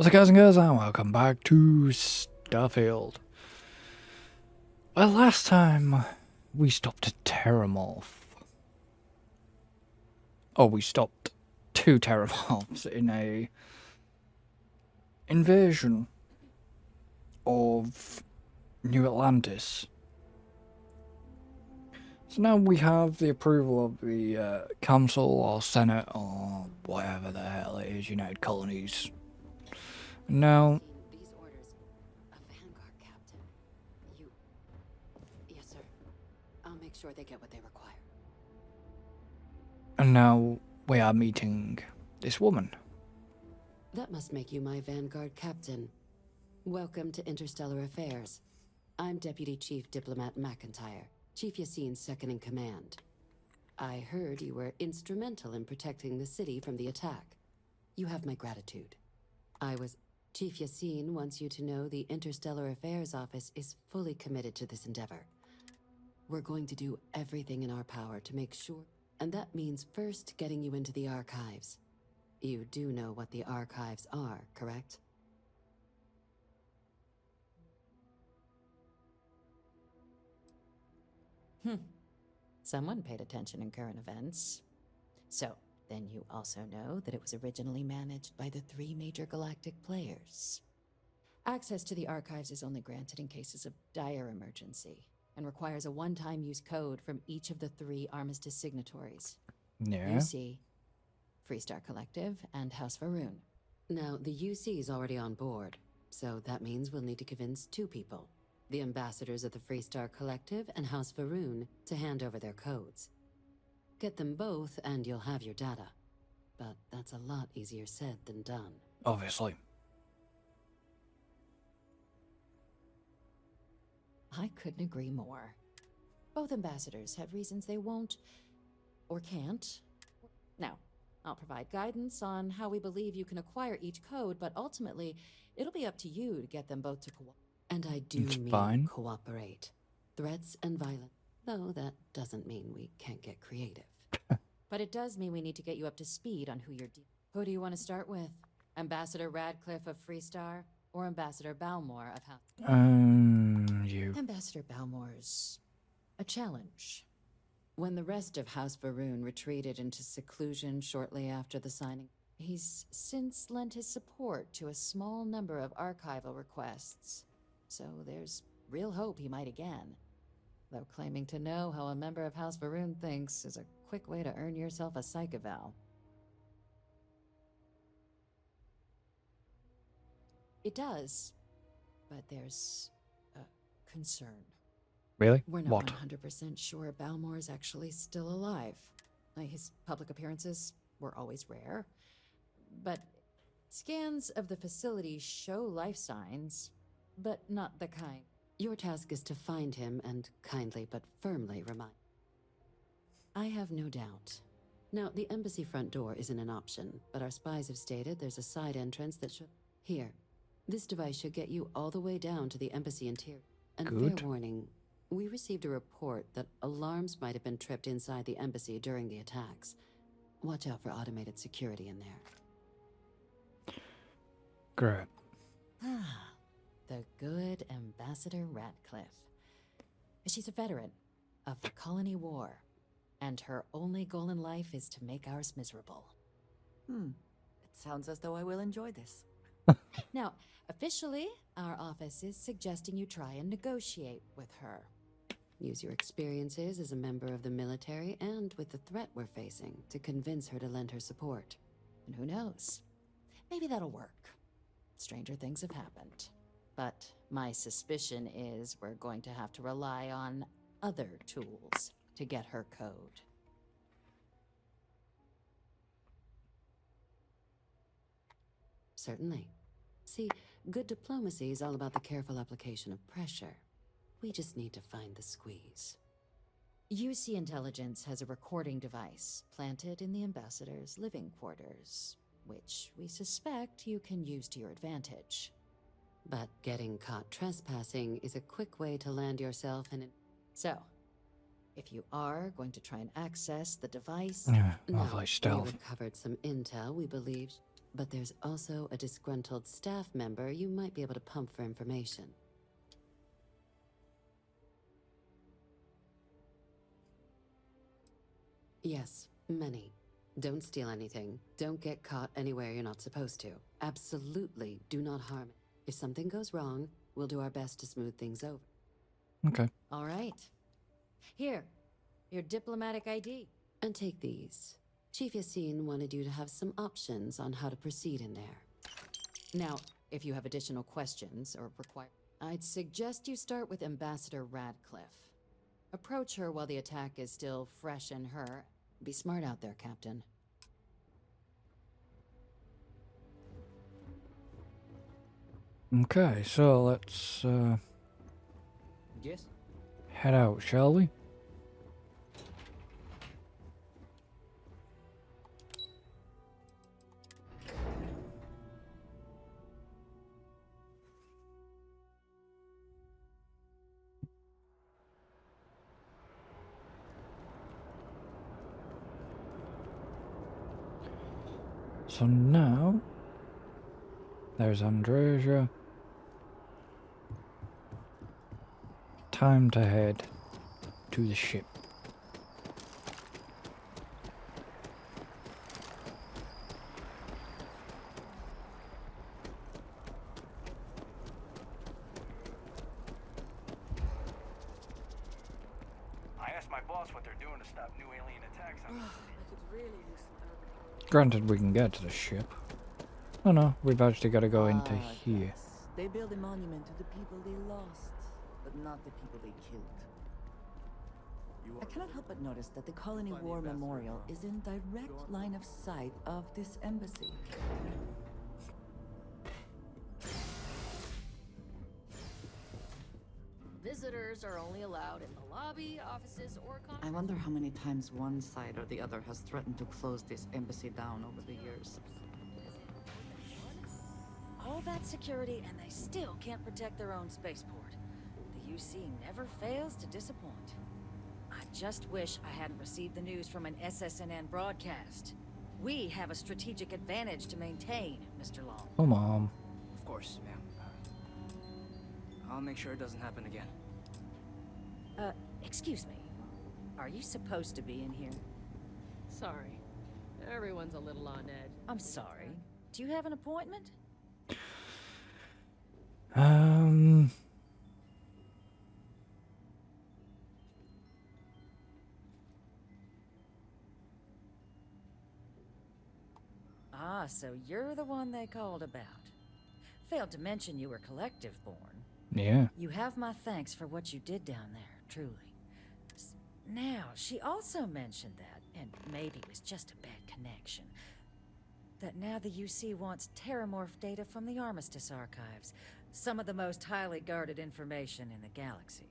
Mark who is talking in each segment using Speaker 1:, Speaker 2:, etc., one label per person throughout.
Speaker 1: What's up, guys and girls, and welcome back to Starfield. Well, last time we stopped a Terramorph. Oh, we stopped two Terramorphs in a invasion of New Atlantis. So now we have the approval of the Council or Senate or whatever the hell it is, United Colonies. Now,
Speaker 2: These orders, a Vanguard captain. You... Yes, sir. I'll make sure they get what they require.
Speaker 1: and now we are meeting this woman.
Speaker 2: That must make you my Vanguard captain. Welcome to Interstellar Affairs. I'm Deputy Chief Diplomat McIntyre, Chief Yassine's second in command. I heard you were instrumental in protecting the city from the attack. You have my gratitude. Chief Yassine wants you to know the Interstellar Affairs Office is fully committed to this endeavor. We're going to do everything in our power to make sure, and that means first getting you into the archives. You do know what the archives are, correct?
Speaker 3: Someone paid attention in current events. So, then you also know that it was originally managed by the three major galactic players. Access to the archives is only granted in cases of dire emergency, and requires a one-time use code from each of the three Armistice signatories.
Speaker 1: Yeah.
Speaker 3: UC, Freestar Collective, and House Varoon.
Speaker 2: Now, the UC is already on board, so that means we'll need to convince two people. The ambassadors of the Freestar Collective and House Varoon to hand over their codes. Get them both and you'll have your data. But that's a lot easier said than done.
Speaker 1: Obviously.
Speaker 3: I couldn't agree more. Both ambassadors have reasons they won't, or can't. Now, I'll provide guidance on how we believe you can acquire each code, but ultimately, it'll be up to you to get them both to cooperate.
Speaker 2: And I do
Speaker 1: It's
Speaker 2: mean
Speaker 1: fine.
Speaker 2: cooperate. Threats and violence. Though that doesn't mean we can't get creative.
Speaker 3: But it does mean we need to get you up to speed on who you're Who do you want to start with? Ambassador Radcliffe of Freestar, or Ambassador Balmore of House?
Speaker 1: You.
Speaker 3: Ambassador Balmore's a challenge.
Speaker 2: When the rest of House Varoon retreated into seclusion shortly after the signing,
Speaker 3: He's since lent his support to a small number of archival requests, so there's real hope he might again. Though claiming to know how a member of House Varoon thinks is a quick way to earn yourself a psych eval. It does, but there's a concern.
Speaker 1: Really?
Speaker 3: We're not
Speaker 1: What?
Speaker 3: 100% sure Balmore's actually still alive. His public appearances were always rare, but scans of the facility show life signs, but not the kind.
Speaker 2: your task is to find him and kindly but firmly remind. I have no doubt. Now, the embassy front door isn't an option, but our spies have stated there's a side entrance that should... Here. This device should get you all the way down to the embassy interior. And
Speaker 1: Good.
Speaker 2: fair warning, we received a report that alarms might have been tripped inside the embassy during the attacks. Watch out for automated security in there.
Speaker 1: Great.
Speaker 3: Ah, the good Ambassador Radcliffe. She's a veteran of the Colony War, and her only goal in life is to make ours miserable.
Speaker 4: It sounds as though I will enjoy this.
Speaker 3: Now, officially, our office is suggesting you try and negotiate with her.
Speaker 2: Use your experiences as a member of the military and with the threat we're facing to convince her to lend her support.
Speaker 3: And who knows? Maybe that'll work. Stranger things have happened. But my suspicion is we're going to have to rely on other tools to get her code.
Speaker 2: Certainly. See, good diplomacy is all about the careful application of pressure. We just need to find the squeeze.
Speaker 3: UC Intelligence has a recording device planted in the ambassador's living quarters, which we suspect you can use to your advantage.
Speaker 2: But getting caught trespassing is a quick way to land yourself in an...
Speaker 3: So, if you are going to try and access the device,
Speaker 1: Yeah,
Speaker 2: Now,
Speaker 1: lovely
Speaker 2: we
Speaker 1: stealth.
Speaker 2: recovered some intel we believe... But there's also a disgruntled staff member you might be able to pump for information. Yes, many. Don't steal anything. Don't get caught anywhere you're not supposed to. Absolutely do not harm it. If something goes wrong, we'll do our best to smooth things over.
Speaker 1: Okay.
Speaker 3: All right. Here, your diplomatic ID.
Speaker 2: And take these. Chief Yassine wanted you to have some options on how to proceed in there.
Speaker 3: Now, if you have additional questions or require, I'd suggest you start with Ambassador Radcliffe. Approach her while the attack is still fresh in her. Be smart out there, Captain.
Speaker 1: Okay, so let's
Speaker 5: Yes?
Speaker 1: head out, shall we? So now, there's Andresia. Time to head to the ship.
Speaker 6: I asked my boss what they're doing to stop new alien attacks on us.
Speaker 1: Granted, we can get to the ship. Oh no, we've actually got to go into
Speaker 4: Ah,
Speaker 1: here.
Speaker 4: yes. They build a monument to the people they lost, but not the people they killed. I cannot help but notice that the Colony War Memorial is in direct line of sight of this embassy.
Speaker 7: Visitors are only allowed in the lobby, offices, or
Speaker 4: I wonder how many times one side or the other has threatened to close this embassy down over the years.
Speaker 7: all that security, and they still can't protect their own spaceport. The UC never fails to disappoint. I just wish I hadn't received the news from an SSNN broadcast. We have a strategic advantage to maintain, Mr. Long.
Speaker 1: Come on.
Speaker 5: Of course, ma'am. I'll make sure it doesn't happen again.
Speaker 7: Excuse me. Are you supposed to be in here?
Speaker 8: Sorry. Everyone's a little on edge.
Speaker 7: I'm sorry. Do you have an appointment? Ah, so you're the one they called about. Failed to mention you were collective-born.
Speaker 1: Yeah.
Speaker 7: You have my thanks for what you did down there, truly. Now, she also mentioned that, and maybe it was just a bad connection, that now the UC wants terramorph data from the Armistice archives, some of the most highly guarded information in the galaxy,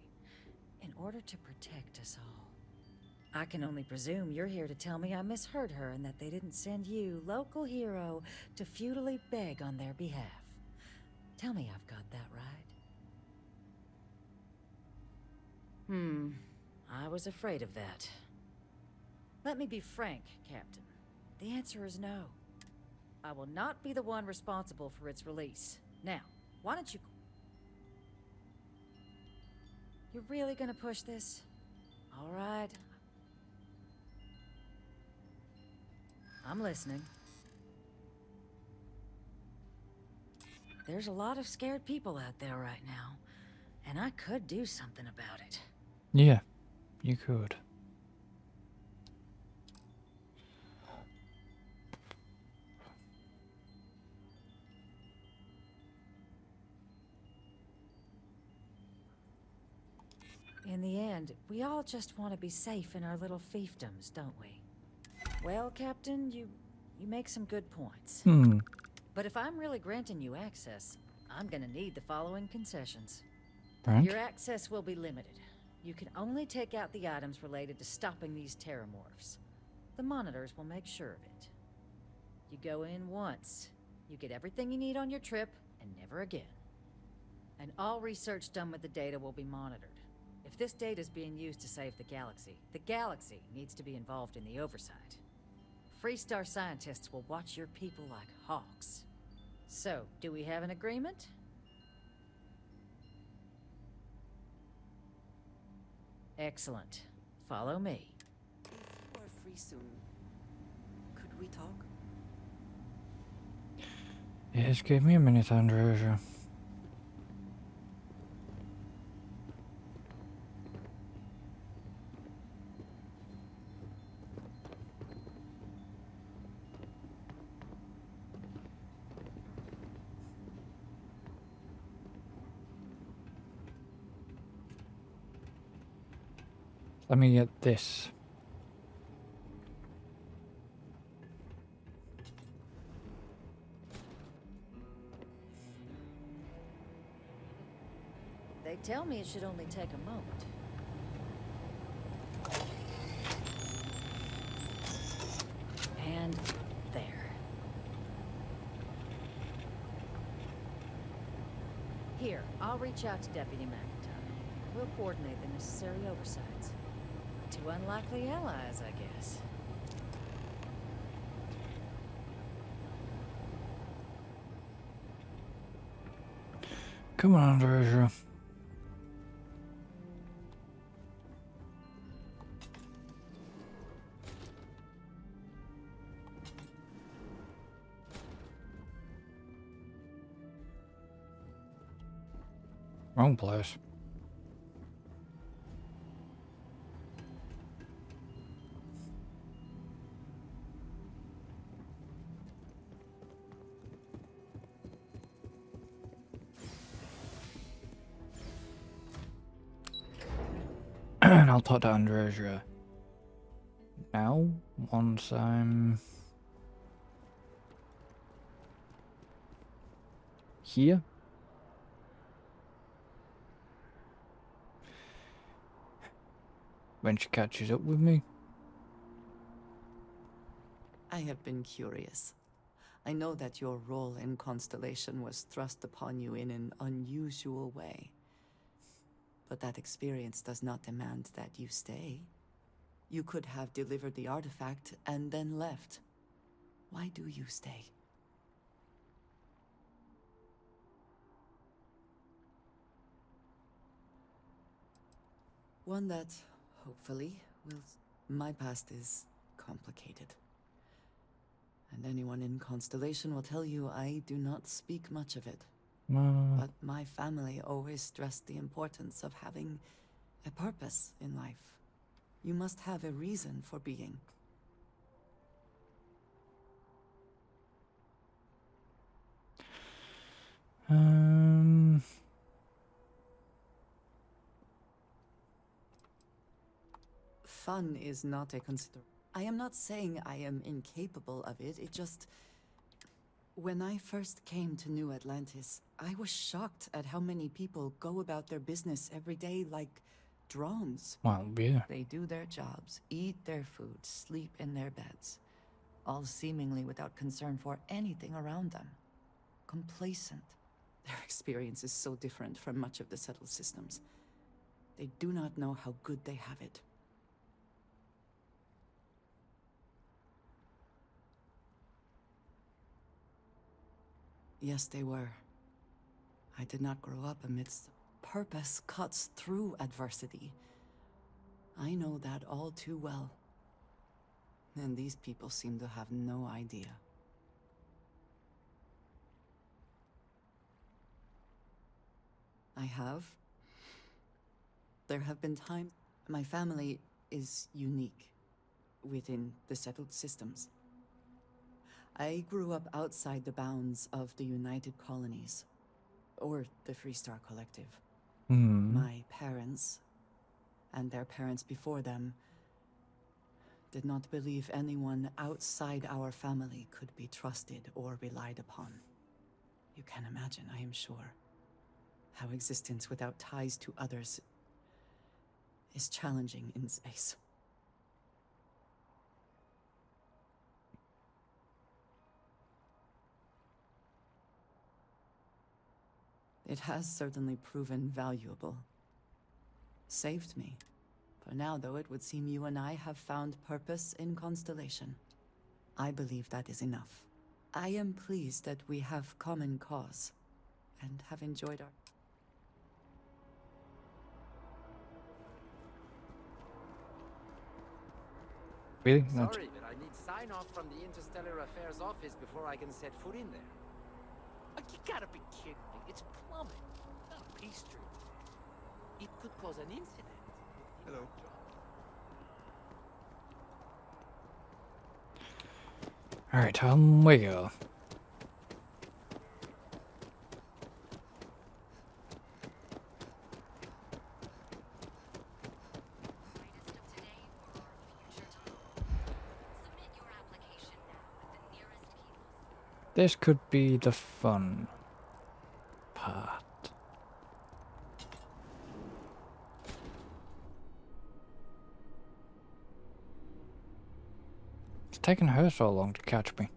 Speaker 7: in order to protect us all. I can only presume you're here to tell me I misheard her and that they didn't send you, local hero, to futilely beg on their behalf. Tell me I've got that right. I was afraid of that. Let me be frank, Captain. The answer is no. I will not be the one responsible for its release. Now, why don't you... You're really gonna push this? All right. I'm listening. There's a lot of scared people out there right now, and I could do something about it.
Speaker 1: Yeah, you could.
Speaker 7: In the end, we all just want to be safe in our little fiefdoms, don't we? Well, Captain, you make some good points. But if I'm really granting you access, I'm gonna need the following concessions.
Speaker 1: Right?
Speaker 7: Your access will be limited. You can only take out the items related to stopping these terramorphs. The monitors will make sure of it. You go in once, you get everything you need on your trip, and never again. And all research done with the data will be monitored. If this data is being used to save the galaxy needs to be involved in the oversight. Freestar scientists will watch your people like hawks. So, do we have an agreement? Excellent. Follow me.
Speaker 4: If you are free soon, could we talk?
Speaker 1: Yes, give me a minute, Andresia. Let me get this.
Speaker 7: They tell me it should only take a moment. And there. Here, I'll reach out to Deputy McIntyre. We'll coordinate the necessary oversights. Two unlikely allies, I guess.
Speaker 1: Come on, Andresia. Wrong place. And I'll talk to Andresia now, once I'm here. When she catches up with me.
Speaker 4: I have been curious. I know that your role in Constellation was thrust upon you in an unusual way. But that experience does not demand that you stay. You could have delivered the artifact and then left. Why do you stay? One that, hopefully, will... My past is complicated. And anyone in Constellation will tell you I do not speak much of it. But my family always stressed the importance of having a purpose in life. You must have a reason for being. Fun is not a consideration. I am not saying I am incapable of it, it just... When I first came to New Atlantis, I was shocked at how many people go about their business every day like drones.
Speaker 1: Well, yeah.
Speaker 4: They do their jobs, eat their food, sleep in their beds, all seemingly without concern for anything around them. Complacent. Their experience is so different from much of the settled systems. They do not know how good they have it. Yes, they were. I did not grow up amidst... Purpose cuts through adversity. I know that all too well. And these people seem to have no idea. I have. There have been times... My family is unique within the settled systems. I grew up outside the bounds of the United Colonies, or the Freestar Collective. My parents, and their parents before them, did not believe anyone outside our family could be trusted or relied upon. You can imagine, I am sure, how existence without ties to others is challenging in space. It has certainly proven valuable. Saved me. For now, though, it would seem you and I have found purpose in Constellation. I believe that is enough. I am pleased that we have common cause and have enjoyed our...
Speaker 1: Really? That's...
Speaker 9: Sorry, but I need sign-off from the Interstellar Affairs office before I can set foot in there.
Speaker 6: You gotta be kidding me. It's plumbing, not a pastry. It could cause an incident.
Speaker 9: Hello.
Speaker 1: Alright, on we go. This could be the fun part. It's taken her so long to catch me.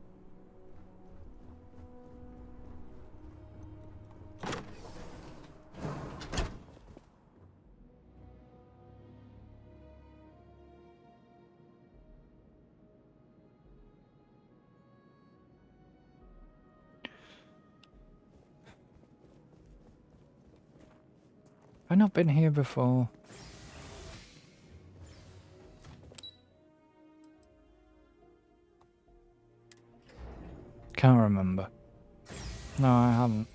Speaker 1: I've not been here before. Can't remember. No, I haven't.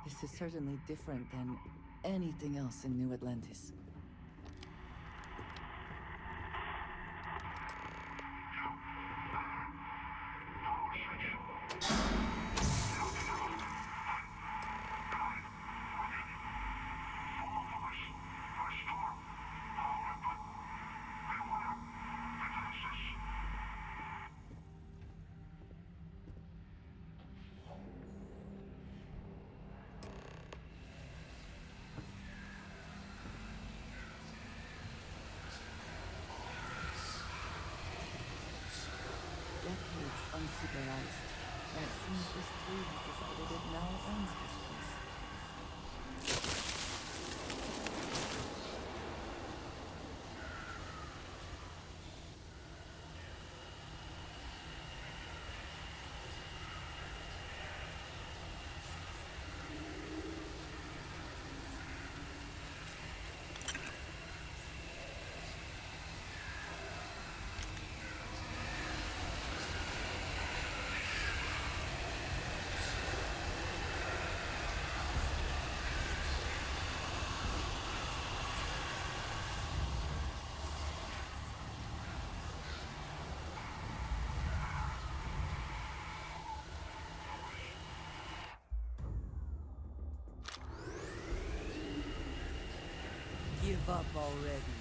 Speaker 4: This is certainly different than anything else in New Atlantis. Decades unsupervised. And it seems this tree has decided it now owns this place.
Speaker 10: Give up already.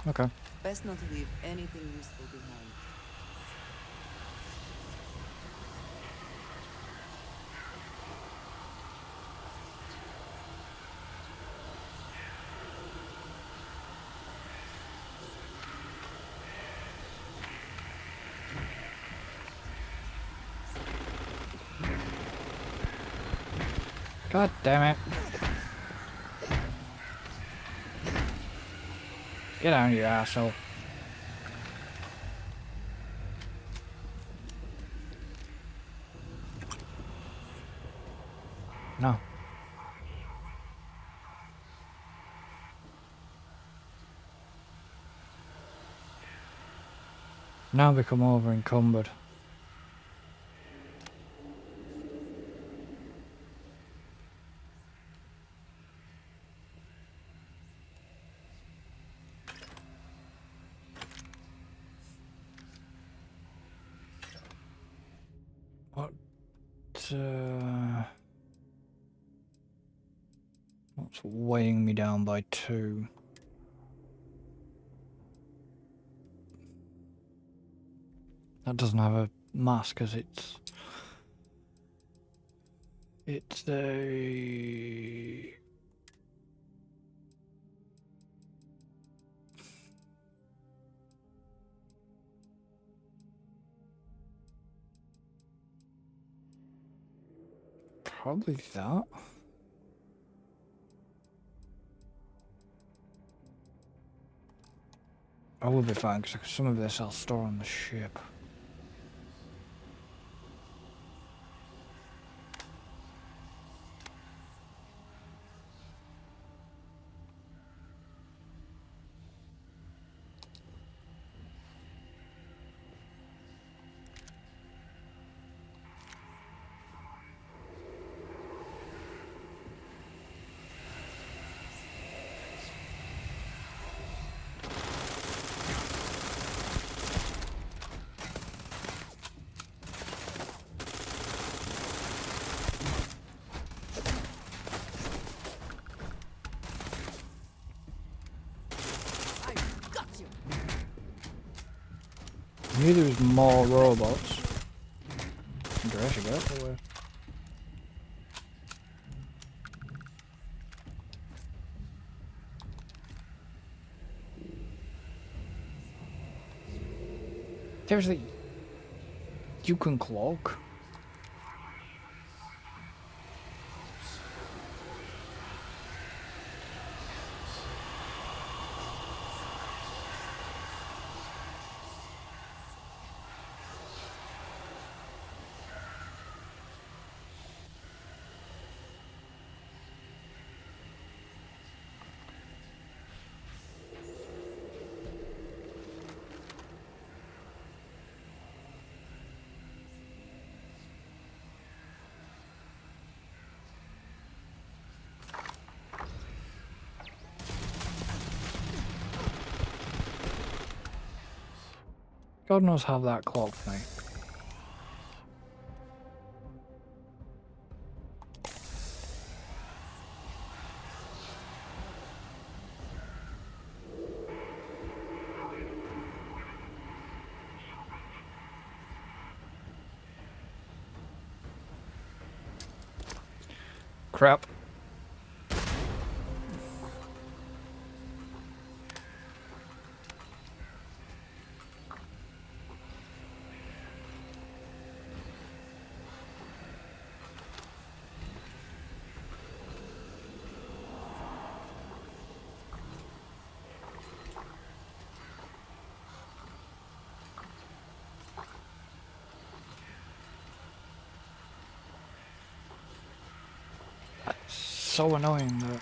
Speaker 1: Okay.
Speaker 4: Best not to leave anything useful behind.
Speaker 1: God damn it. Get down, you asshole. No. Now become over encumbered. What's weighing me down by 2? That doesn't have a mass because it's a probably that. I will be fine because some of this I'll store on the ship. I knew there was more robots. I should go away. Seriously, you can cloak. God knows how that clocked me. Crap. So annoying that.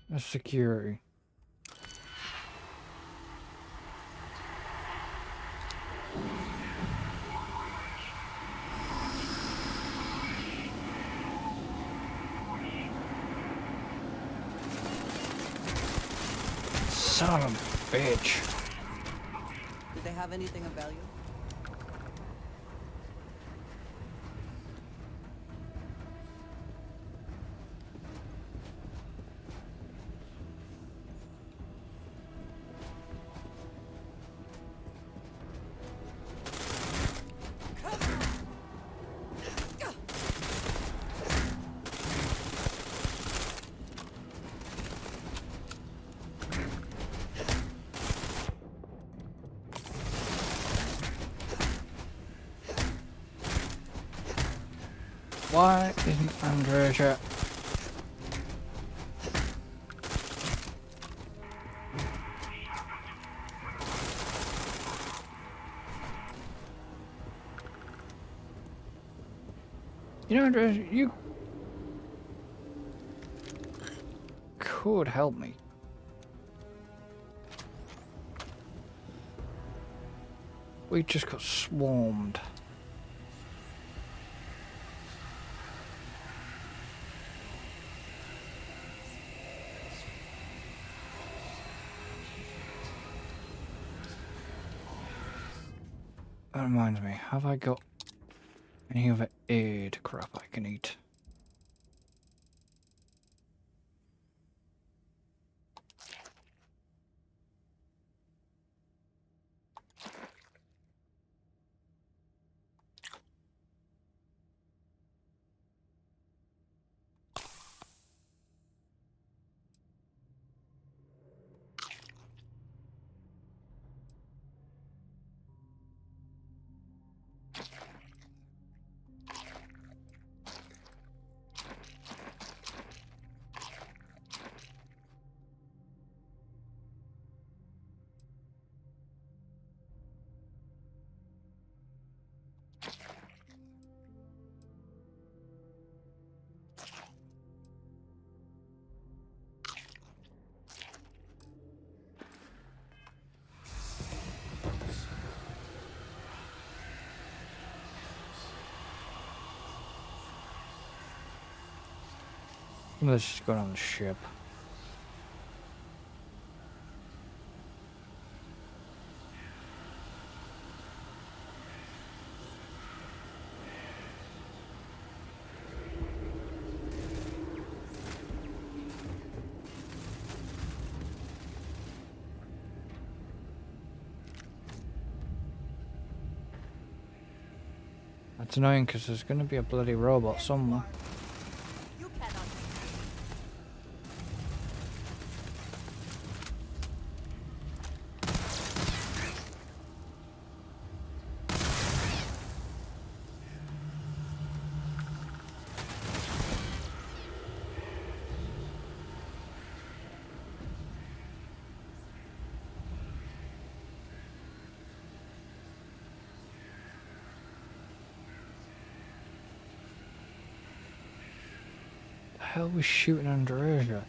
Speaker 1: That's security. Son of a bitch.
Speaker 10: Did they have anything of value?
Speaker 1: Why isn't Andrea? You know, Andrea, you could help me. We just got swarmed. That reminds me, have I got any other aid crap I can eat? Let's just go on the ship. That's annoying because there's going to be a bloody robot somewhere.
Speaker 10: You cannot.
Speaker 1: The hell was shooting Andrea?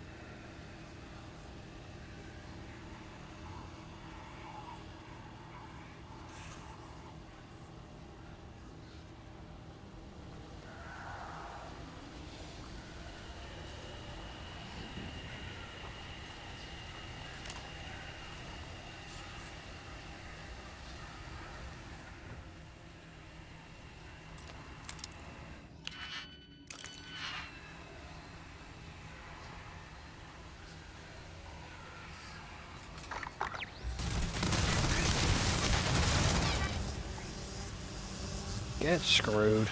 Speaker 1: Get screwed.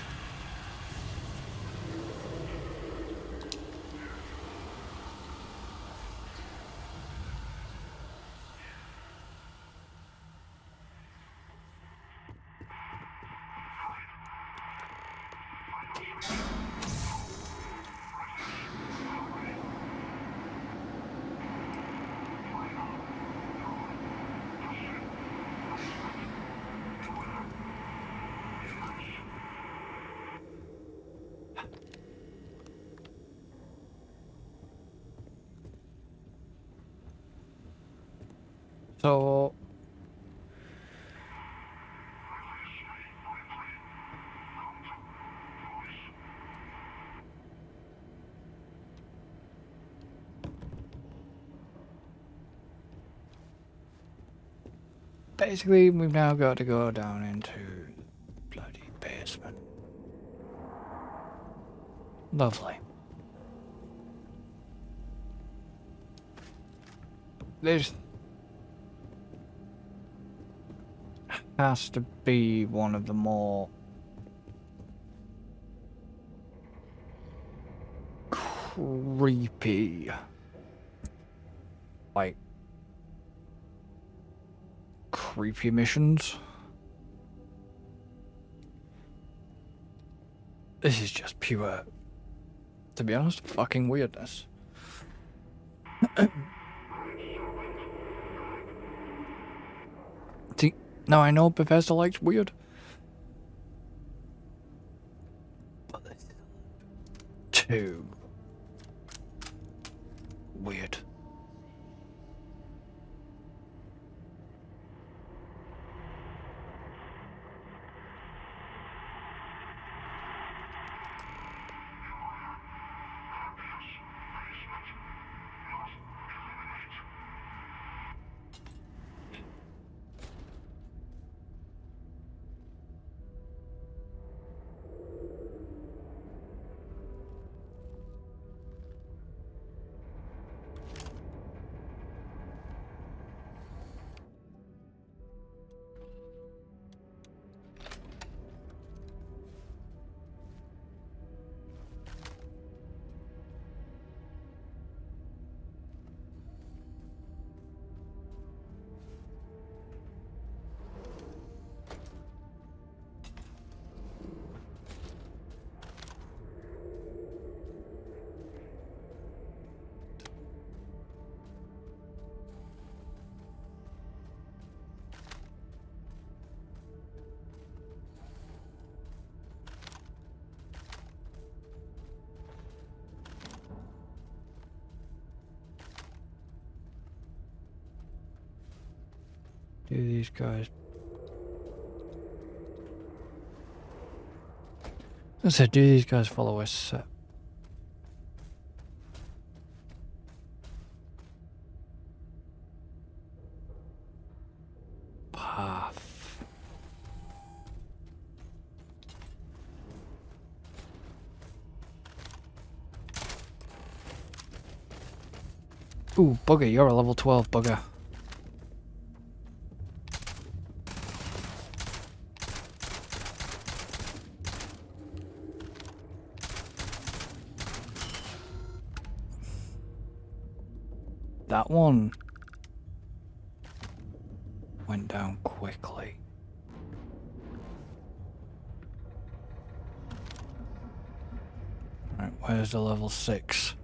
Speaker 1: So basically, we've now got to go down into the bloody basement. Lovely. This has to be one of the more creepy, like, creepy missions. This is just pure, to be honest, fucking weirdness. See, now I know Bethesda likes weird. But this is too weird. Do these guys... I said, do these guys follow a set path? Ooh, bugger, you're a level 12 bugger. That one went down quickly. Right, where's the level 6?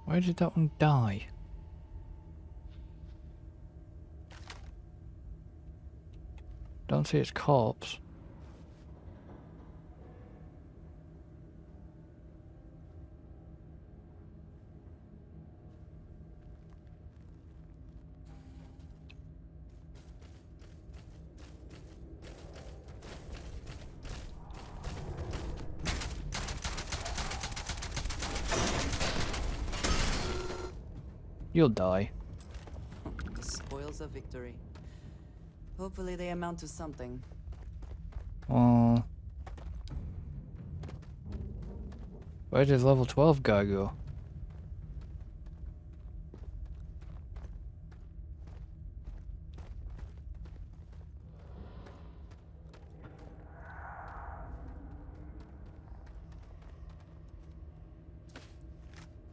Speaker 1: Where did that one die? Don't see its corpse. You'll die.
Speaker 10: The spoils of victory. Hopefully they amount to something.
Speaker 1: Oh. Where did level 12 guy go?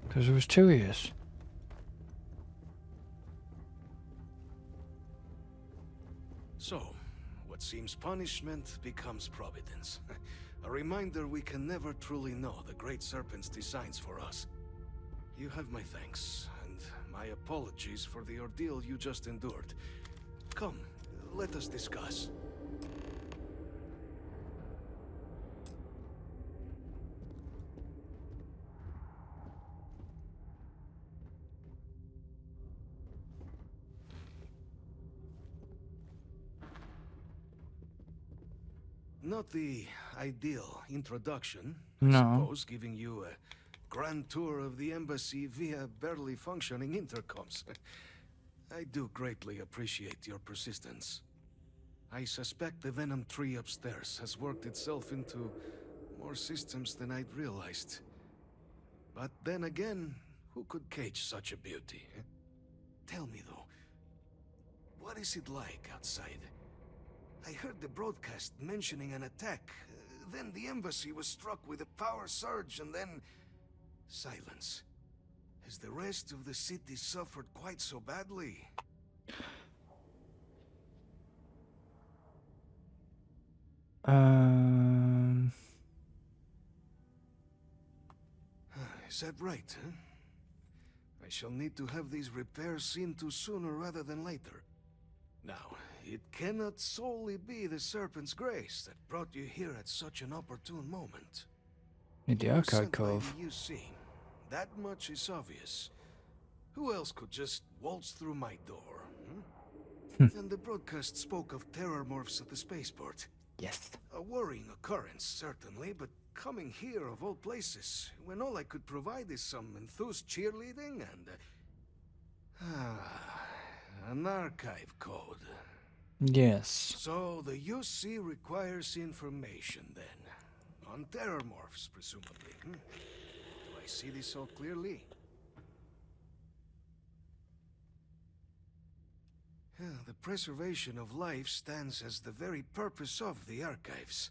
Speaker 1: Because there was 2 years.
Speaker 11: So, what seems punishment becomes providence. A reminder we can never truly know the Great Serpent's designs for us. You have my thanks, and my apologies for the ordeal you just endured. Come, let us discuss. Not the ideal introduction, I
Speaker 1: No.
Speaker 11: suppose, giving you a grand tour of the embassy via barely functioning intercoms. I do greatly appreciate your persistence. I suspect the Venom tree upstairs has worked itself into more systems than I'd realized. But then again, who could cage such a beauty? Eh? Tell me though, what is it like outside? I heard the broadcast mentioning an attack. Then the embassy was struck with a power surge and then... silence. Has the rest of the city suffered quite so badly? Is that right, huh? I shall need to have these repairs seen to sooner rather than later. Now, it cannot solely be the Serpent's grace that brought you here at such an opportune moment.
Speaker 1: Need the
Speaker 11: You were
Speaker 1: archive
Speaker 11: sent by
Speaker 1: cove.
Speaker 11: the UC. That much is obvious. Who else could just waltz through my door? And the broadcast spoke of terror morphs at the spaceport.
Speaker 1: Yes.
Speaker 11: A worrying occurrence, certainly, but coming here of all places, when all I could provide is some enthused cheerleading and... an archive code.
Speaker 1: Yes.
Speaker 11: So the UC requires information, then. On terror morphs, presumably. Do I see this all clearly? The preservation of life stands as the very purpose of the archives.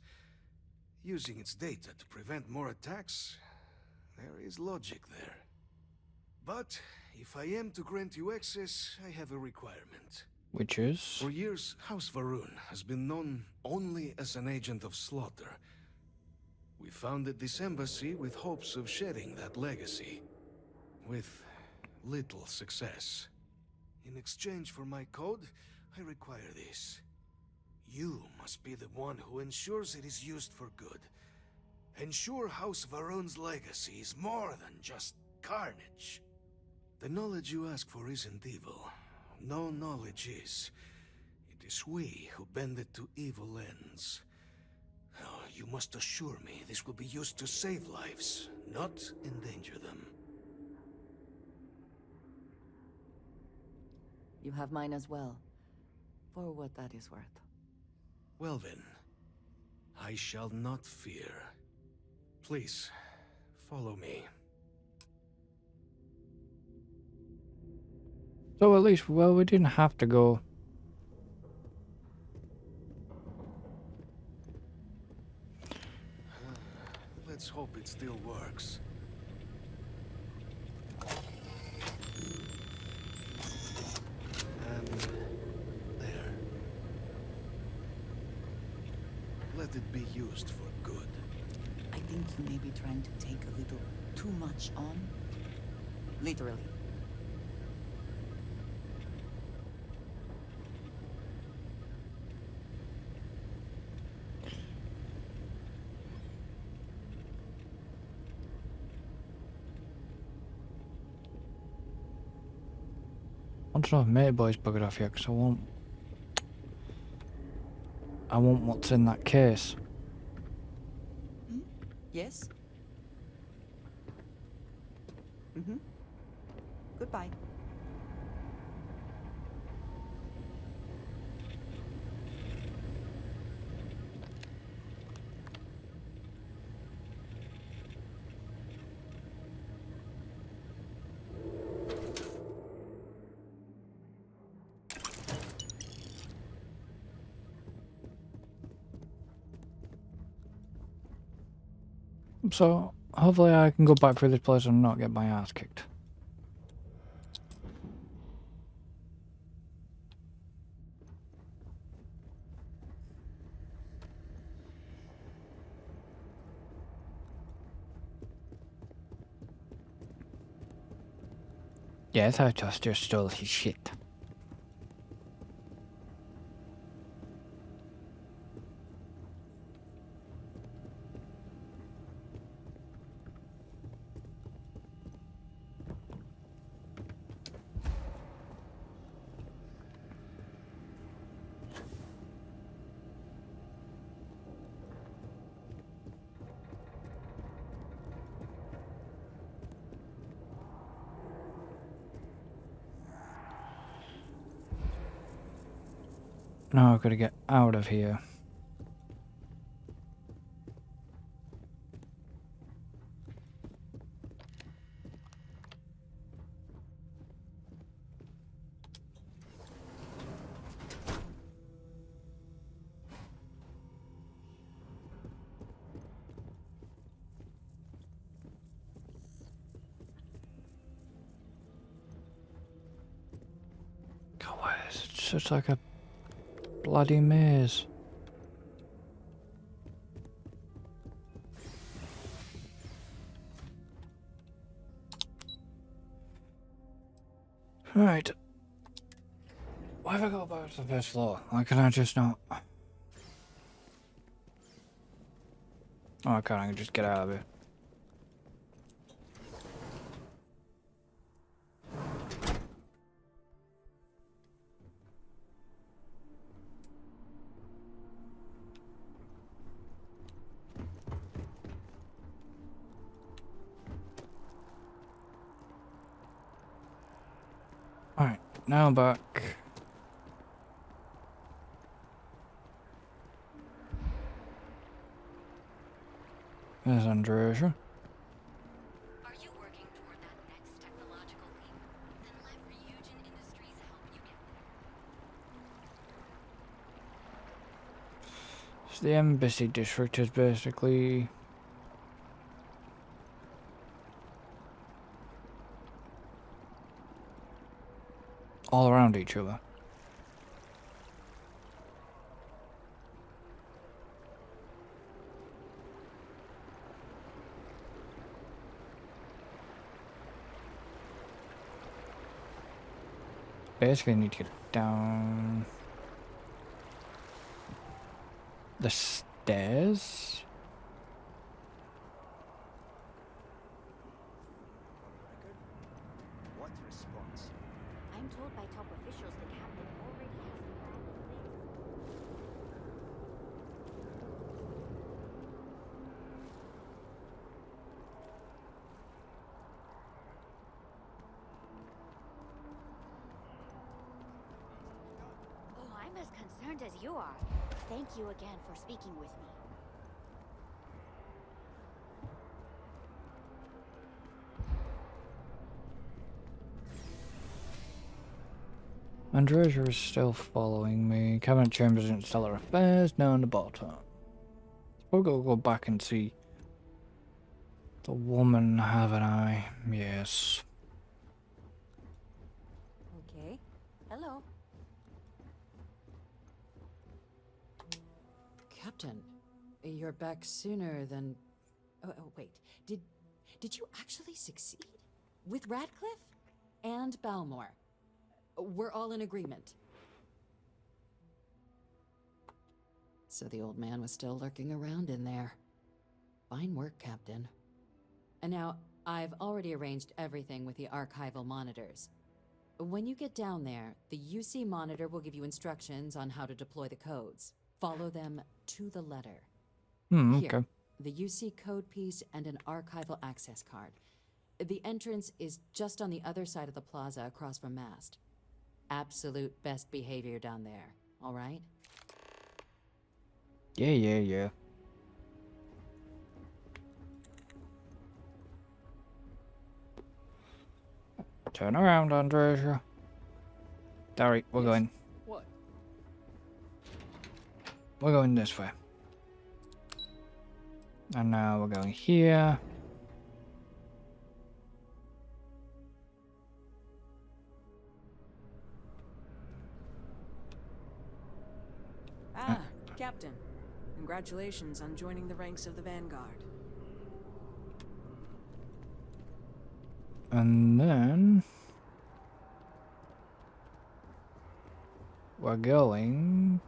Speaker 11: Using its data to prevent more attacks, there is logic there. But if I am to grant you access, I have a requirement.
Speaker 1: Which is?
Speaker 11: For years, House Varun has been known only as an agent of slaughter. We founded this embassy with hopes of shedding that legacy. With little success. In exchange for my code, I require this. You must be the one who ensures it is used for good. Ensure House Varun's legacy is more than just carnage. The knowledge you ask for isn't evil. No knowledge is. It is we who bend it to evil ends. Oh, you must assure me this will be used to save lives, not endanger them.
Speaker 10: You have mine as well, for what that is worth.
Speaker 11: Well then, I shall not fear. Please, follow me.
Speaker 1: So at least, well, we didn't have to go.
Speaker 11: Let's hope it still works. And there. Let it be used for good.
Speaker 10: I think you may be trying to take a little too much on. Literally.
Speaker 1: I want to know if Mate Boy's buggered off yet, because I want what's in that case.
Speaker 10: Yes? Goodbye.
Speaker 1: So, hopefully I can go back through this place and not get my ass kicked. Yeah, I thought I just stole his shit. Now I've got to get out of here. God, why is it such like a bloody maze? Right. Why have I got back to the first floor? Why can I just not? Oh, I can't. I can just get out of here. Alright, now I'm back. There's Andresia.
Speaker 12: Are you working toward that next technological leap? Then let Ryujin Industries help you get there.
Speaker 1: So the embassy district is basically all around each other. Basically, I need to get down the stairs.
Speaker 9: What response?
Speaker 12: I'm told by top officials the captain already has a plan in place. Oh, I'm as concerned as you are. Thank you again for speaking with me.
Speaker 1: Andresia is still following me. Cabinet chambers in Stellar Affairs down the bottom. We'll go back and see the woman, haven't I? Yes.
Speaker 2: Okay. Hello. Captain, you're back sooner than... Oh, wait. Did you actually succeed? With Radcliffe? And Balmore? We're all in agreement. So the old man was still lurking around in there. Fine work, Captain. And now, I've already arranged everything with the archival monitors. When you get down there, the UC monitor will give you instructions on how to deploy the codes. Follow them to the letter.
Speaker 1: Okay.
Speaker 2: Here, the UC code piece and an archival access card. The entrance is just on the other side of the plaza across from Mast. Absolute best behavior down there, all right?
Speaker 1: Yeah. Turn around, Andresia. Dari, we're going.
Speaker 5: What?
Speaker 1: We're going this way. And now we're going here.
Speaker 13: Ah, Captain. Congratulations on joining the ranks of the Vanguard.
Speaker 1: And then we're going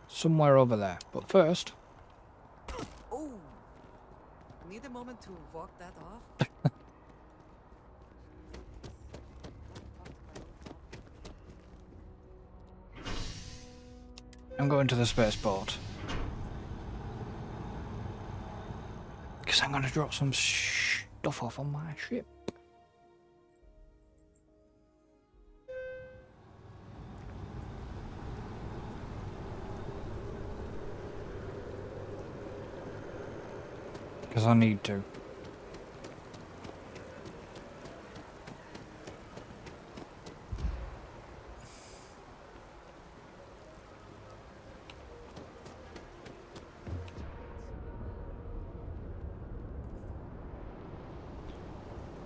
Speaker 1: somewhere over there. But first,
Speaker 10: Oh! Need a moment to walk that off?
Speaker 1: I'm going to the spaceport. Because I'm going to drop some stuff off on my ship. Because I need to.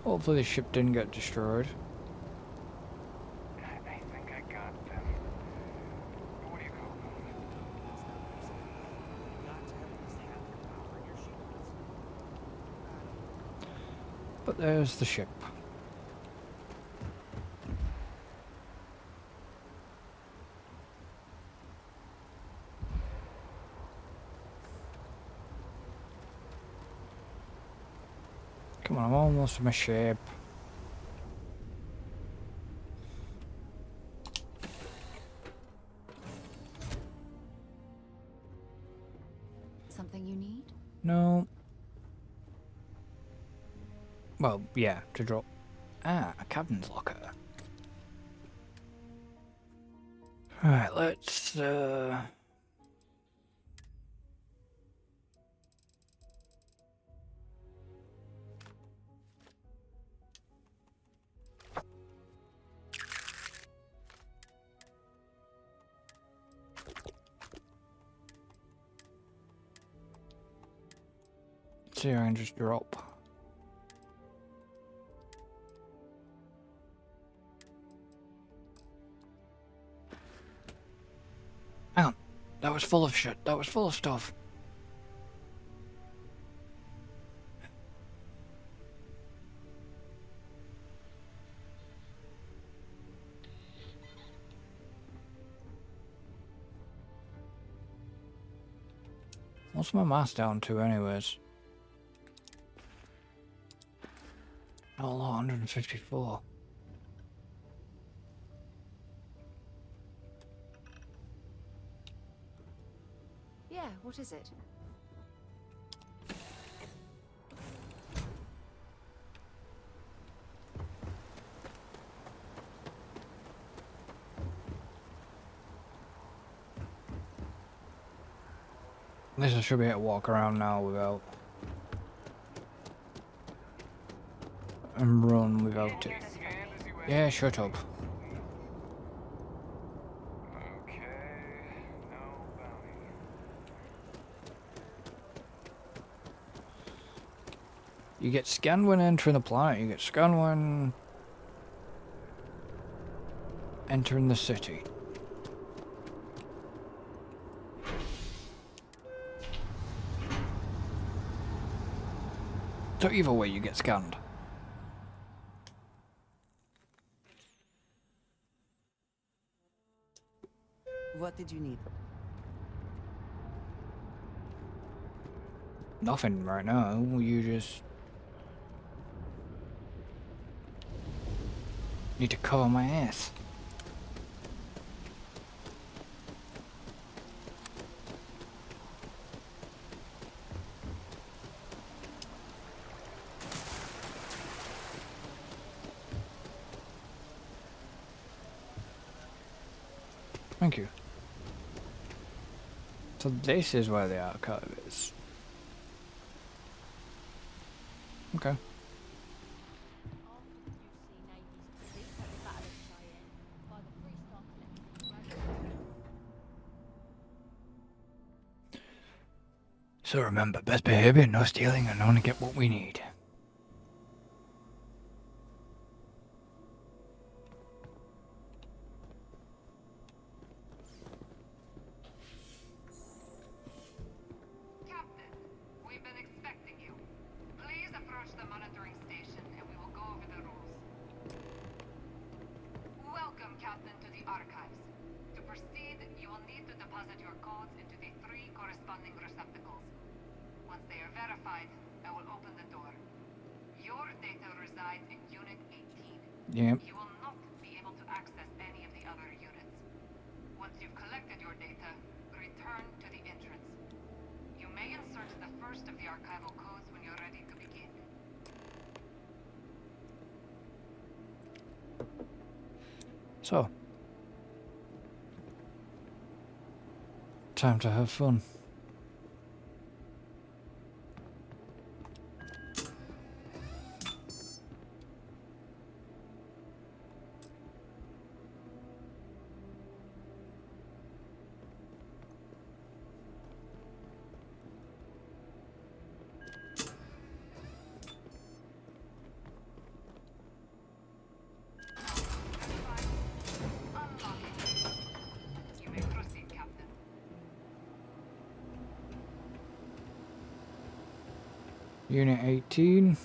Speaker 1: Hopefully the ship didn't get destroyed.
Speaker 6: I think I got them. What do you call them?
Speaker 1: But there's the ship. Come on, I'm almost at my ship.
Speaker 2: Something you need?
Speaker 1: No. Well, yeah, to drop. Ah, a captain's locker. Alright, let's see if I can just drop. Hang on. That was full of shit. That was full of stuff. What's my mass down to anyways? Oh, 154.
Speaker 2: Yeah, what is it?
Speaker 1: At least I should be able to walk around now without... and run without it. Yeah, shut up.
Speaker 6: Okay, no bounty.
Speaker 1: You get scanned when entering the planet, you get scanned when entering the city. So either way you get scanned.
Speaker 10: What did you need?
Speaker 1: Nothing right now, you just need to cover my ass. Thank you. So this is where the archive is. Okay. So remember, best behavior, no stealing, and only get what we need.
Speaker 12: Captain, we've been expecting you. Please approach the monitoring station.
Speaker 14: codes into the 3 corresponding receptacles. Once they are verified, I will open the door. Your data resides in Unit 18.
Speaker 1: Yep.
Speaker 14: You will not be able to access any of the other units. Once you've collected your data, return to the entrance. You may insert the first of the archival codes when you're ready to begin.
Speaker 1: So, time to have fun.
Speaker 14: You may proceed, Captain.
Speaker 1: Unit 18.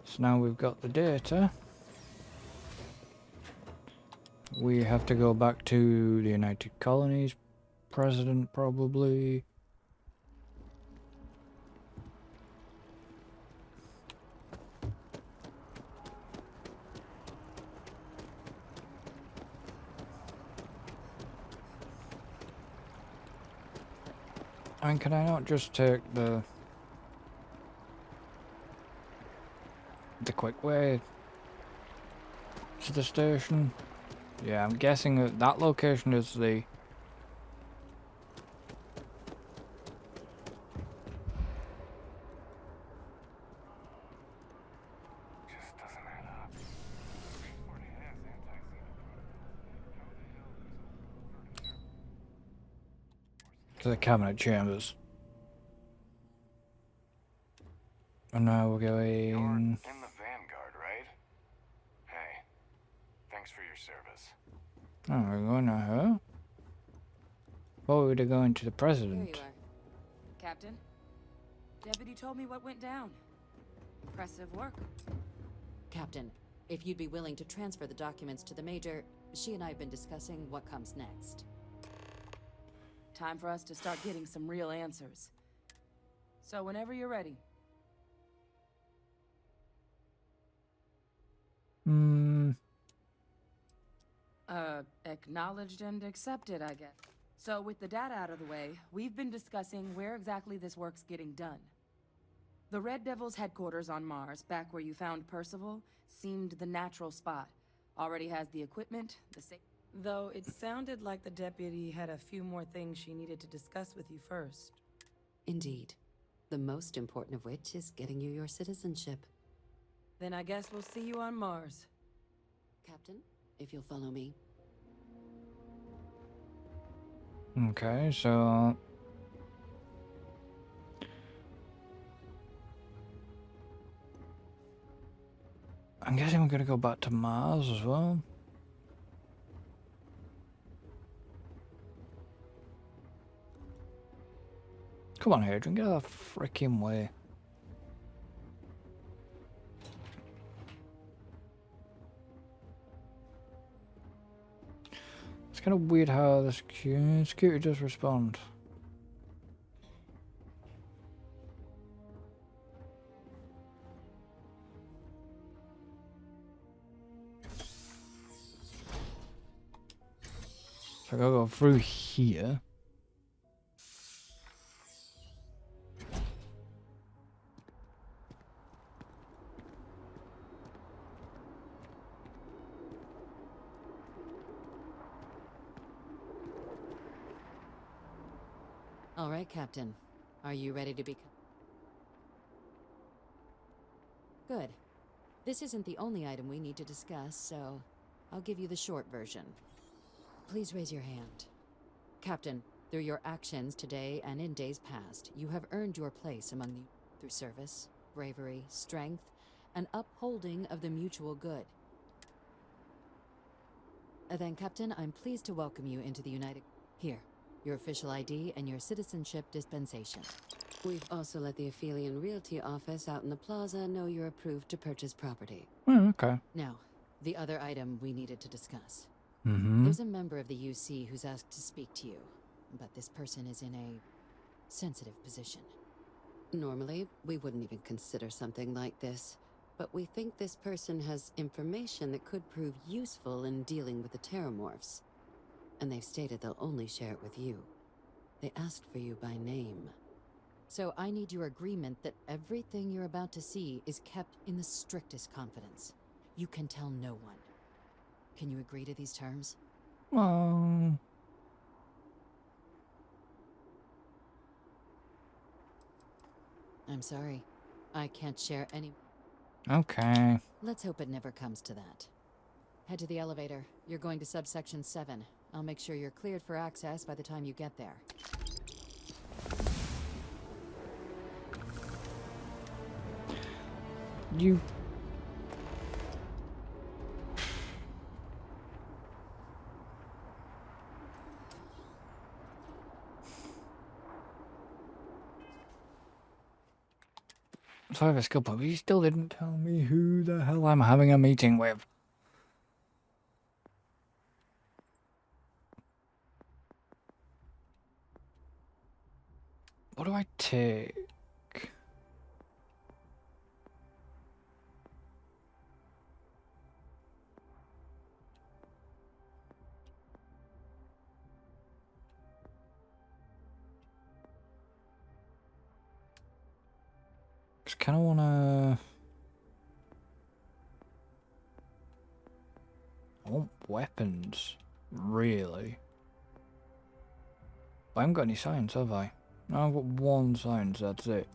Speaker 1: So now we've got the data. We have to go back to the United Colonies president, probably. I mean, can I not just take the quick way to the station? Yeah, I'm guessing that that location is the... to the cabinet chambers. And now we're going...
Speaker 15: You're in the Vanguard, right? Hey, thanks for your service.
Speaker 1: Oh, we're going to her? Or we're going to the
Speaker 13: Here
Speaker 1: president.
Speaker 13: you are. Captain, Deputy told me what went down. Impressive work.
Speaker 2: Captain, if you'd be willing to transfer the documents to the Major, she and I have been discussing what comes next.
Speaker 13: Time for us to start getting some real answers. So whenever you're ready. Acknowledged and accepted, I guess. So with the data out of the way, we've been discussing where exactly this work's getting done. The Red Devil's headquarters on Mars, back where you found Percival, seemed the natural spot. Already has the equipment, the Though it sounded like the deputy had a few more things she needed to discuss with you first.
Speaker 2: Indeed. The most important of which is getting you your citizenship.
Speaker 13: Then I guess we'll see you on Mars.
Speaker 2: Captain, if you'll follow me.
Speaker 1: Okay, so... I'm guessing we're gonna go back to Mars as well. Come on, Adrian, get out of the freaking way. It's kind of weird how the security does respond. So I gotta go through here.
Speaker 2: All right, Captain. Are you ready to become... Good. This isn't the only item we need to discuss, so I'll give you the short version. Please raise your hand. Captain, through your actions today and in days past, you have earned your place among the... through service, bravery, strength, and upholding of the mutual good. Then, Captain, I'm pleased to welcome you into the United... Here, your official ID and your citizenship dispensation. We've also let the Aphelion Realty office out in the plaza know you're approved to purchase property.
Speaker 1: Oh, okay.
Speaker 2: Now, the other item we needed to discuss.
Speaker 1: Mm-hmm.
Speaker 2: There's a member of the UC who's asked to speak to you, but this person is in a sensitive position. Normally, we wouldn't even consider something like this, but we think this person has information that could prove useful in dealing with the Terramorphs. And they've stated they'll only share it with you. They asked for you by name. So I need your agreement that everything you're about to see is kept in the strictest confidence. You can tell no one. Can you agree to these terms?
Speaker 1: Well...
Speaker 2: I'm sorry. I can't share any...
Speaker 1: Okay.
Speaker 2: Let's hope it never comes to that. Head to the elevator. You're going to subsection 7. I'll make sure you're cleared for access by the time you get there.
Speaker 1: You... Sorry if I skipped, but you still didn't tell me who the hell I'm having a meeting with. What do I take? Just kind of wanna... I want weapons, really. I haven't got any science, have I? No, I've got one science, that's it.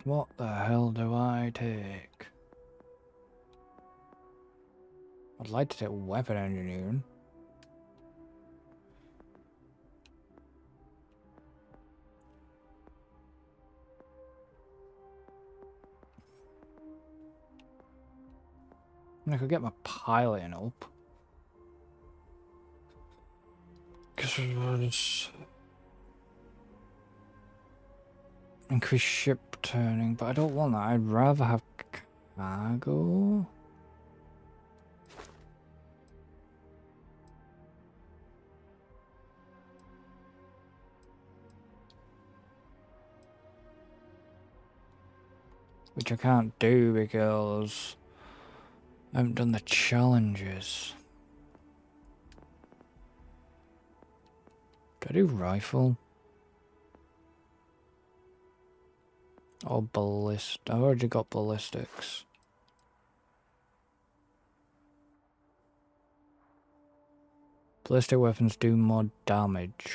Speaker 1: What the hell do I take? I'd like to take weapon engineering. I could get my piloting up. Because increase ship turning, but I don't want that. I'd rather have cargo. Which I can't do because I haven't done the challenges. Do I do rifle? Or ballist? I've already got ballistics. Ballistic weapons do more damage.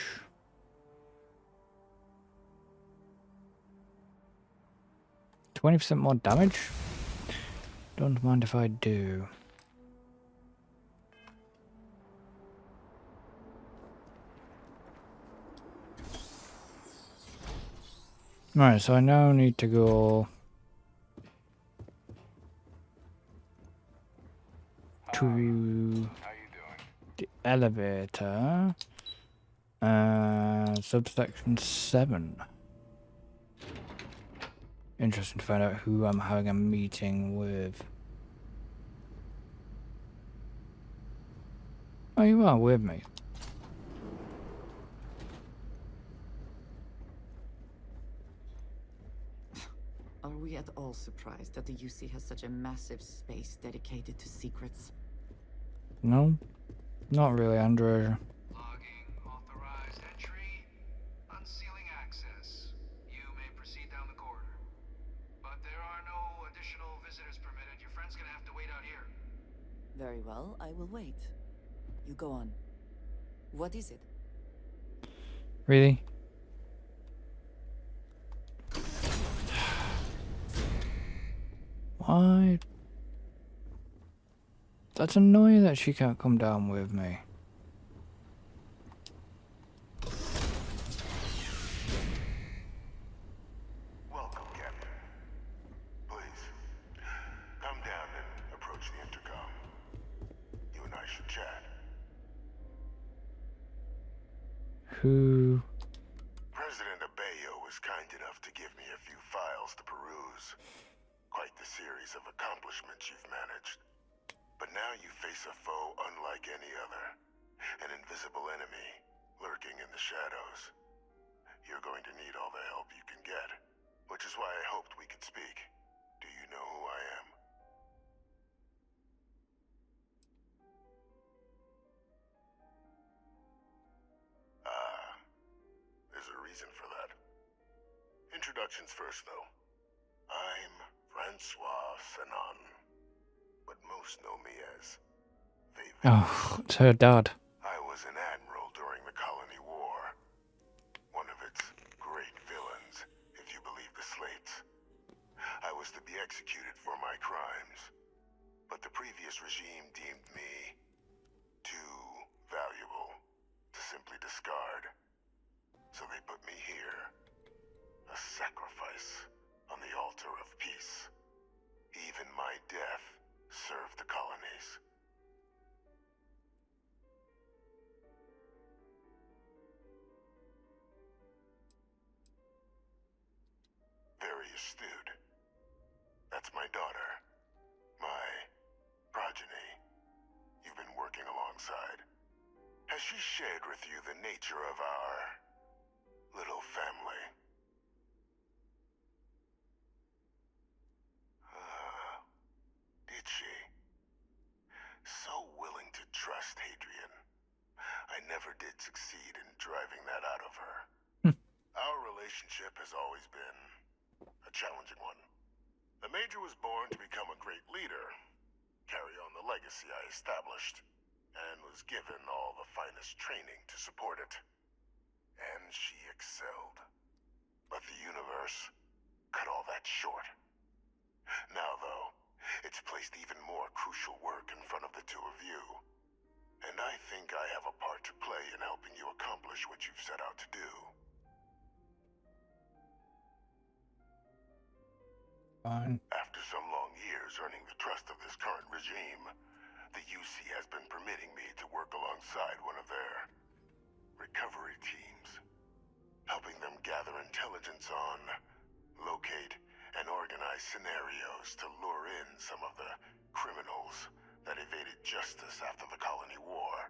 Speaker 1: %20 more damage? Don't mind if I do. Right, so I now need to go to the elevator. Subsection 7. Interesting to find out who I'm having a meeting with. Oh, you are with me.
Speaker 4: Are we at all surprised that the UC has such a massive space dedicated to secrets?
Speaker 1: No, not really, Andrew.
Speaker 15: Logging authorized entry. Unsealing access. You may proceed down the corridor. But there are no additional visitors permitted. Your friend's gonna have to wait out here.
Speaker 4: Very well, I will wait. You go on. What is it?
Speaker 1: Really? Why? That's annoying that she can't come down with me.
Speaker 15: Welcome, Captain.
Speaker 1: Who?
Speaker 16: President Abeyo was kind enough to give me a few files to peruse. Quite the series of accomplishments you've managed. But now you face a foe unlike any other. An invisible enemy, lurking in the shadows. You're going to need all the help you can get. Which is why I hoped we could speak. Do you know who I am? There's a reason for that. Introductions first, though. I'm Francois Sanon, but most know me as Vivek.
Speaker 1: Oh, it's her dad.
Speaker 16: I was an admiral during the Colony War. One of its great villains, if you believe the slates. I was to be executed for my crimes, but the previous regime deemed me too valuable to simply discard. So they put me here, a sacrifice on the altar of peace. Even my death served the colonies. Very astute. That's my daughter. My progeny. You've been working alongside. Has she shared with you the nature of our little family? Did she? So willing to trust Hadrian. I never did succeed in driving that out of her. Our relationship has always been a challenging one. The Major was born to become a great leader, carry on the legacy I established, and was given all the finest training to support it. And she excelled. But the universe cut all that short. Now, though, it's placed even more crucial work in front of the two of you. And I think I have a part to play in helping you accomplish what you've set out to do.
Speaker 1: Fine.
Speaker 16: After some long years earning the trust of this current regime, the UC has been permitting me to work alongside one of their recovery teams, helping them gather intelligence on, locate, and organize scenarios to lure in some of the criminals that evaded justice after the Colony War.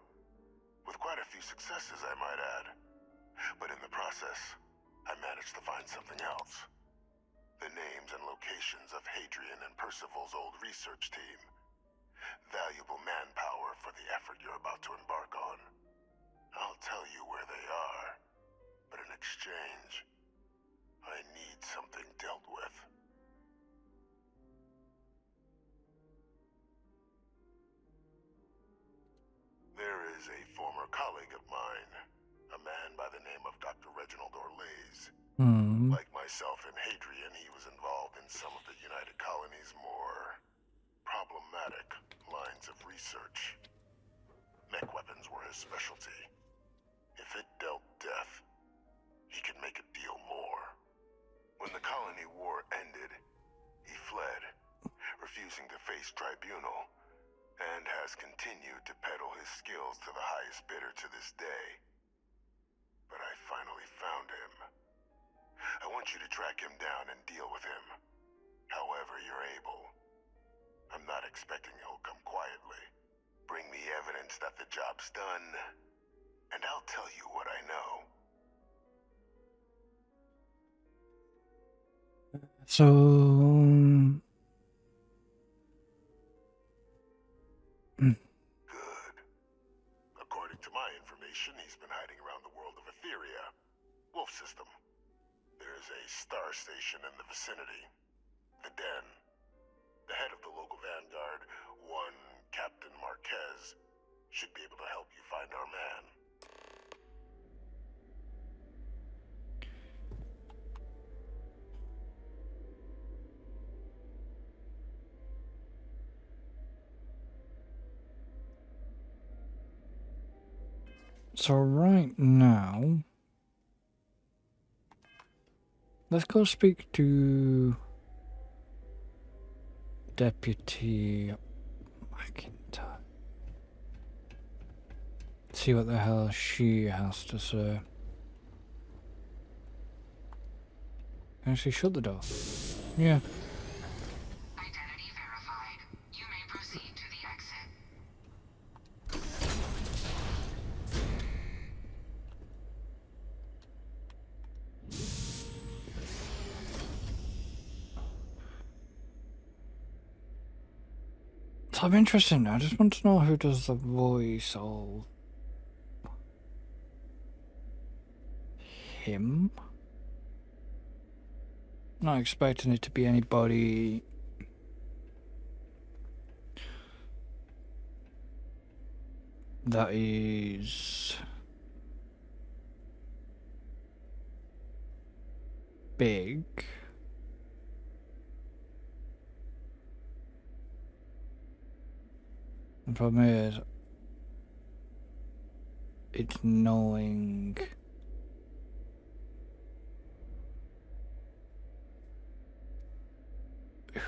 Speaker 16: With quite a few successes, I might add. But in the process, I managed to find something else. The names and locations of Hadrian and Percival's old research team. Valuable manpower for the effort you're about to embark on. I'll tell you where they are, but in exchange, I need something dealt with. There is a former colleague of mine, a man by the name of Dr. Reginald Orlaise. Like myself and Hadrian, he was involved in some of the United Colony's more problematic lines of research. Mech weapons were his specialty. If it dealt death, he could make a deal more. When the Colony War ended, he fled, refusing to face tribunal, and has continued to peddle his skills to the highest bidder to this day. But I finally found him. I want you to track him down and deal with him, however you're able. I'm not expecting he'll come quietly. Bring me evidence that the job's done, and I'll tell you what I know.
Speaker 1: So...
Speaker 16: Good. According to my information, he's been hiding around the world of Etheria. Wolf system. There's a star station in the vicinity. The Den. The head of the local vanguard, one Captain Marquez, should be able to help you find our man.
Speaker 1: So right now, let's go speak to Deputy McIntyre. See what the hell she has to say. Actually, shut the door. Yeah.
Speaker 14: Identity verified. You may proceed to the exit.
Speaker 1: So I'm interested now. I just want to know who does the voice of him. Not expecting it to be anybody that is big. The problem is, it's knowing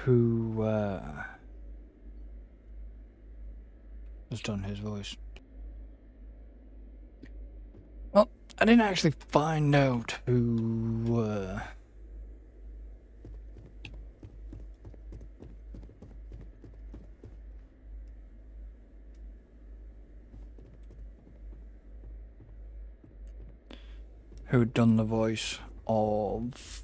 Speaker 1: who has done his voice. Well, I didn't actually find out who who'd done the voice of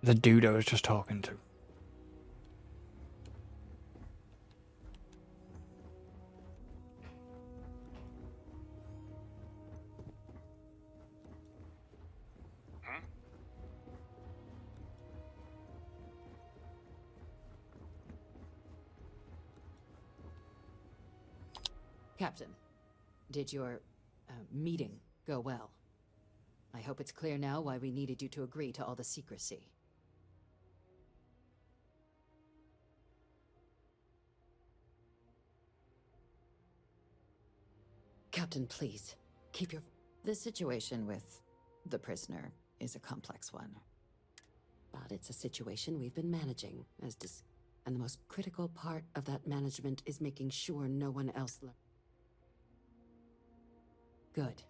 Speaker 1: the dude I was just talking to.
Speaker 2: Captain, did your meeting go well? I hope it's clear now why we needed you to agree to all the secrecy. Captain, please, keep your... The situation with the prisoner is a complex one. But it's a situation we've been managing, and the most critical part of that management is making sure no one else Good.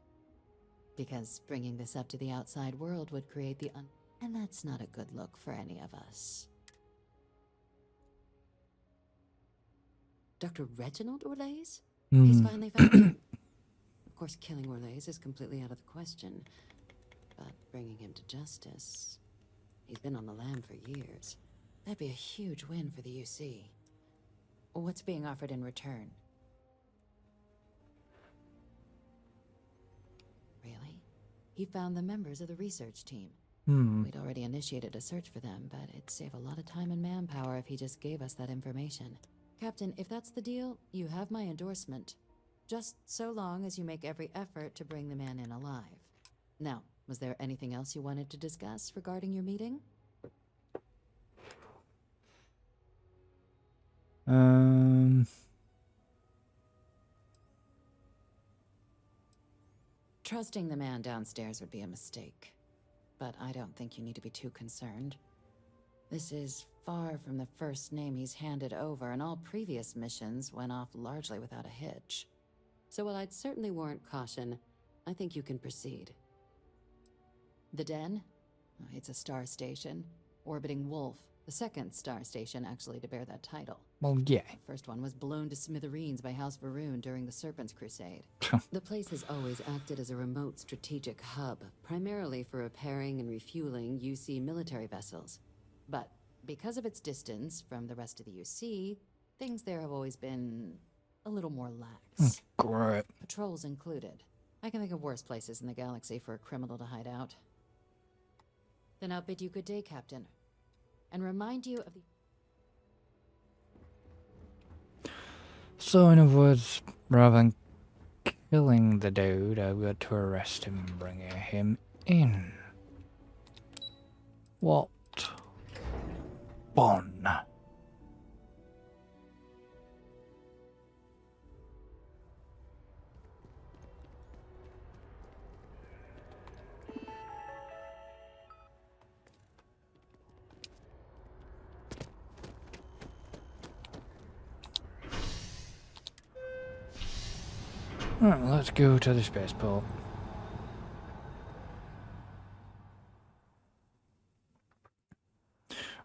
Speaker 2: Because bringing this up to the outside world would create the and that's not a good look for any of us. Dr. Reginald Orlaise? He's finally found him. Of course, killing Orlaise is completely out of the question. But bringing him to justice... He's been on the lam for years. That'd be a huge win for the UC. What's being offered in return? Really? He found the members of the research team. We'd already initiated a search for them, but it'd save a lot of time and manpower if he just gave us that information. Captain, if that's the deal, you have my endorsement. Just so long as you make every effort to bring the man in alive. Now, was there anything else you wanted to discuss regarding your meeting? Trusting the man downstairs would be a mistake. But I don't think you need to be too concerned. This is far from the first name he's handed over, and all previous missions went off largely without a hitch. So while I'd certainly warrant caution, I think you can proceed. The Den? It's a star station. Orbiting Wolf, the second star station actually to bear that title.
Speaker 1: Well, yeah.
Speaker 2: The first one was blown to smithereens by House Varun during the Serpent's Crusade. The place has always acted as a remote strategic hub, primarily for repairing and refueling UC military vessels. But because of its distance from the rest of the UC, things there have always been a little more lax.
Speaker 1: Great.
Speaker 2: Patrols included. I can think of worse places in the galaxy for a criminal to hide out. Then I'll bid you good day, Captain. And remind you of the...
Speaker 1: So, in other words, rather than killing the dude, I've got to arrest him and bring him in. What fun. Right, let's go to the spaceport.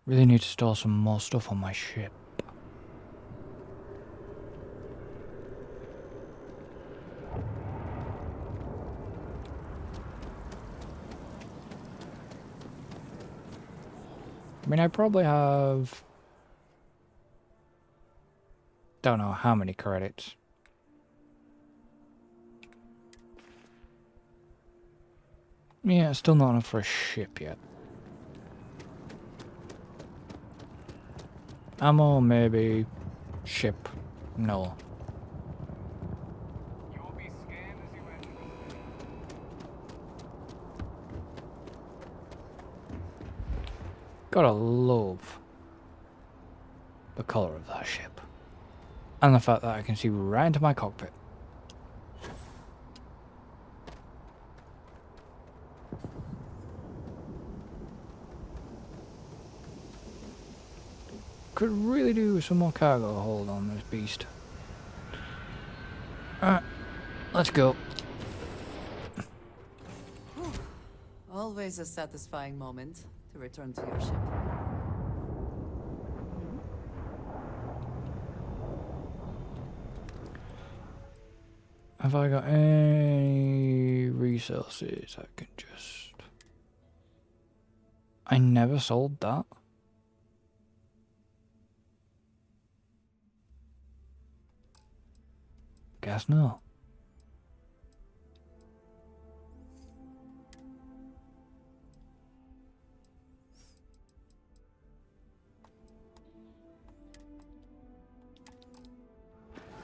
Speaker 1: Really need to store some more stuff on my ship. I mean, I probably have... don't know how many credits. Yeah, still not enough for a ship yet. Ammo, maybe. Ship, no. Gotta love the colour of that ship. And the fact that I can see right into my cockpit. Could really do with some more cargo hold on this beast. Alright, let's go.
Speaker 10: Always a satisfying moment to return to your ship.
Speaker 1: Have I got any resources I can just... I never sold that. Guess no.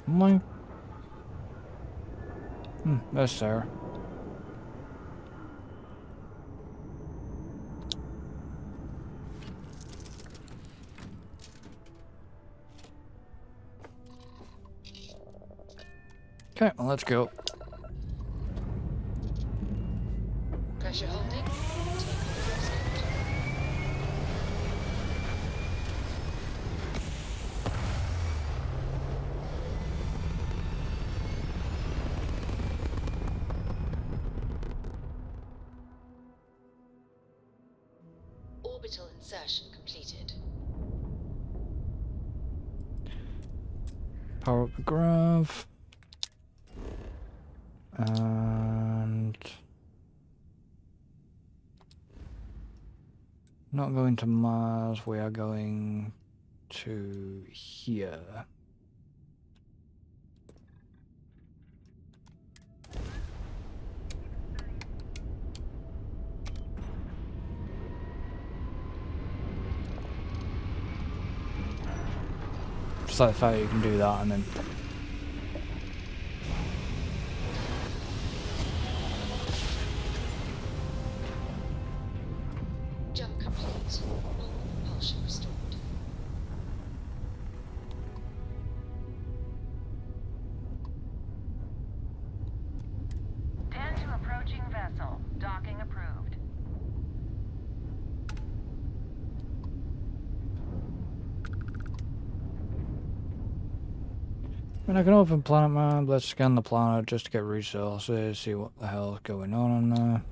Speaker 1: My... there's Sarah. Okay, well, let's go.
Speaker 12: Pressure holding. Orbital insertion completed.
Speaker 1: Power up the grav. And... not going to Mars, we are going to here. Just like the fact that you can do that and then...
Speaker 12: Jump complete. Normal propulsion restored.
Speaker 14: Tend to approaching vessel. Docking approved.
Speaker 1: I mean, I can open Planet Map, let's scan the planet just to get resources, see what the hell is going on there.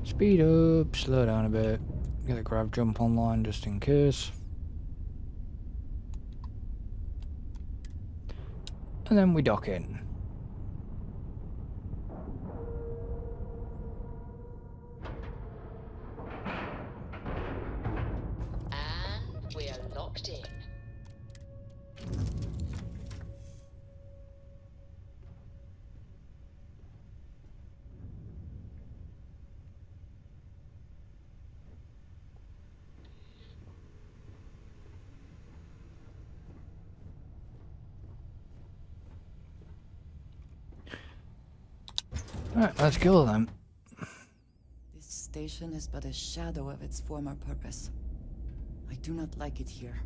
Speaker 1: Speed up, slow down a bit, get the grav jump online just in case. And then we dock in.
Speaker 12: And we're locked in.
Speaker 1: Alright, let's go then.
Speaker 10: This station is but a shadow of its former purpose. I do not like it here.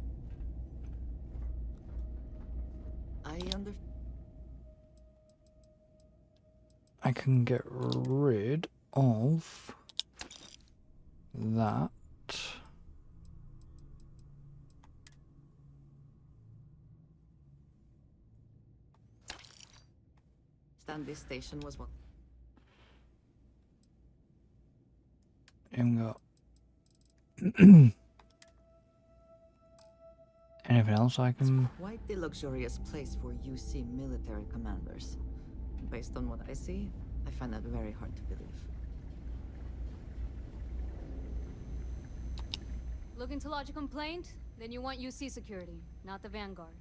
Speaker 1: I can get rid of that.
Speaker 4: Stanley Station was one.
Speaker 1: Haven't got anything else I can...
Speaker 4: Quite the luxurious place for UC military commanders. Based on what I see, I find that very hard to believe.
Speaker 12: Looking to lodge a complaint? Then you want UC security, not the Vanguard.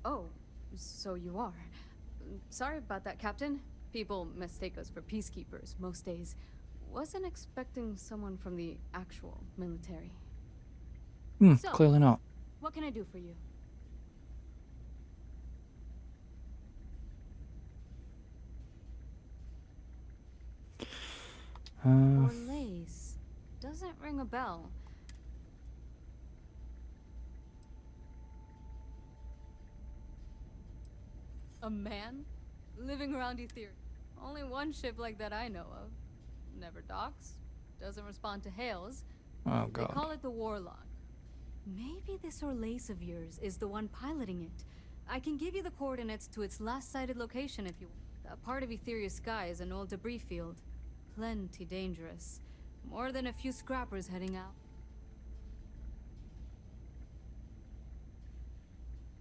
Speaker 12: Oh, so you are. Sorry about that, Captain. People mistake us for peacekeepers most days. Wasn't expecting someone from the actual military. So,
Speaker 1: clearly not.
Speaker 12: what can I do for you? Orlaise. Doesn't ring a bell. A man? Living around Ether. Only one ship like that I know of. Never docks. Doesn't respond to hails.
Speaker 1: Oh,
Speaker 12: They
Speaker 1: God.
Speaker 12: call it the Warlock. Maybe this Orlaise of yours is the one piloting it. I can give you the coordinates to its last sighted location if you want. That part of Etheria sky is an old debris field. Plenty dangerous. More than a few scrappers heading out.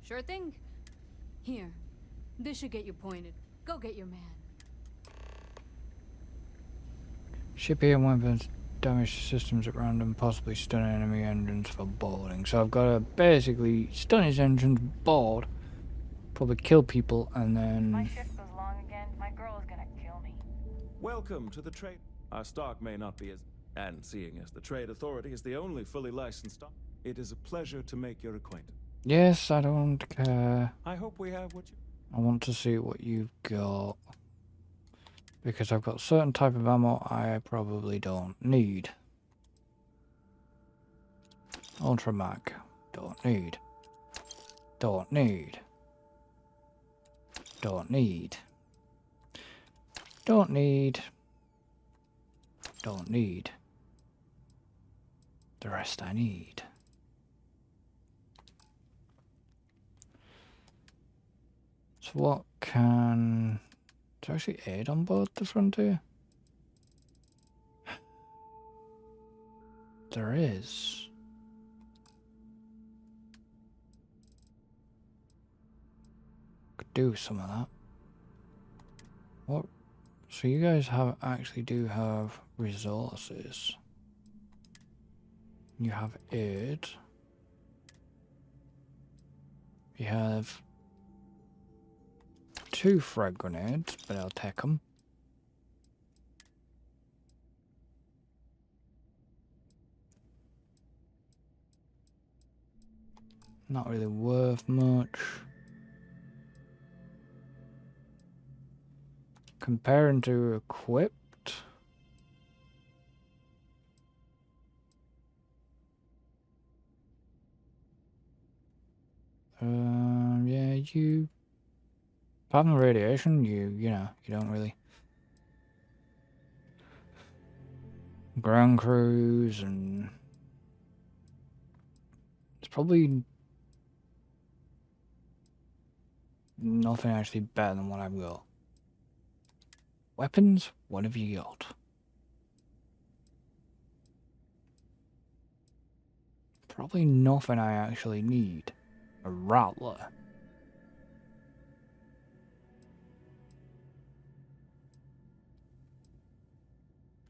Speaker 12: Sure thing. Here. This should get you pointed. Go get your man.
Speaker 1: Ship here and weapons damage systems at random, possibly stun enemy engines for boarding. So I've got to basically stun his engines, board, probably kill people, and then...
Speaker 14: My shift goes long again, my girl is gonna kill me.
Speaker 17: Welcome to the trade. Our stock may not be as... And seeing as the Trade Authority is the only fully licensed stock, it is a pleasure to make your acquaintance.
Speaker 1: Yes, I don't care.
Speaker 17: I hope we have what you...
Speaker 1: I want to see what you've got. Because I've got certain type of ammo I probably don't need. Ultra mag. Don't need. Don't need. Don't need. Don't need. Don't need. The rest I need. So what can... Is there actually aid on board the Frontier? There is. Could do some of that. What? So you guys have actually do have resources. You have aid. You have 2 frag grenades, but I'll take them. Not really worth much. Comparing to equipped. Yeah, you... Apart from radiation, you know, you don't really... Ground crews and... It's probably... nothing actually better than what I've got. Weapons? What have you got? Probably nothing I actually need. A rattler.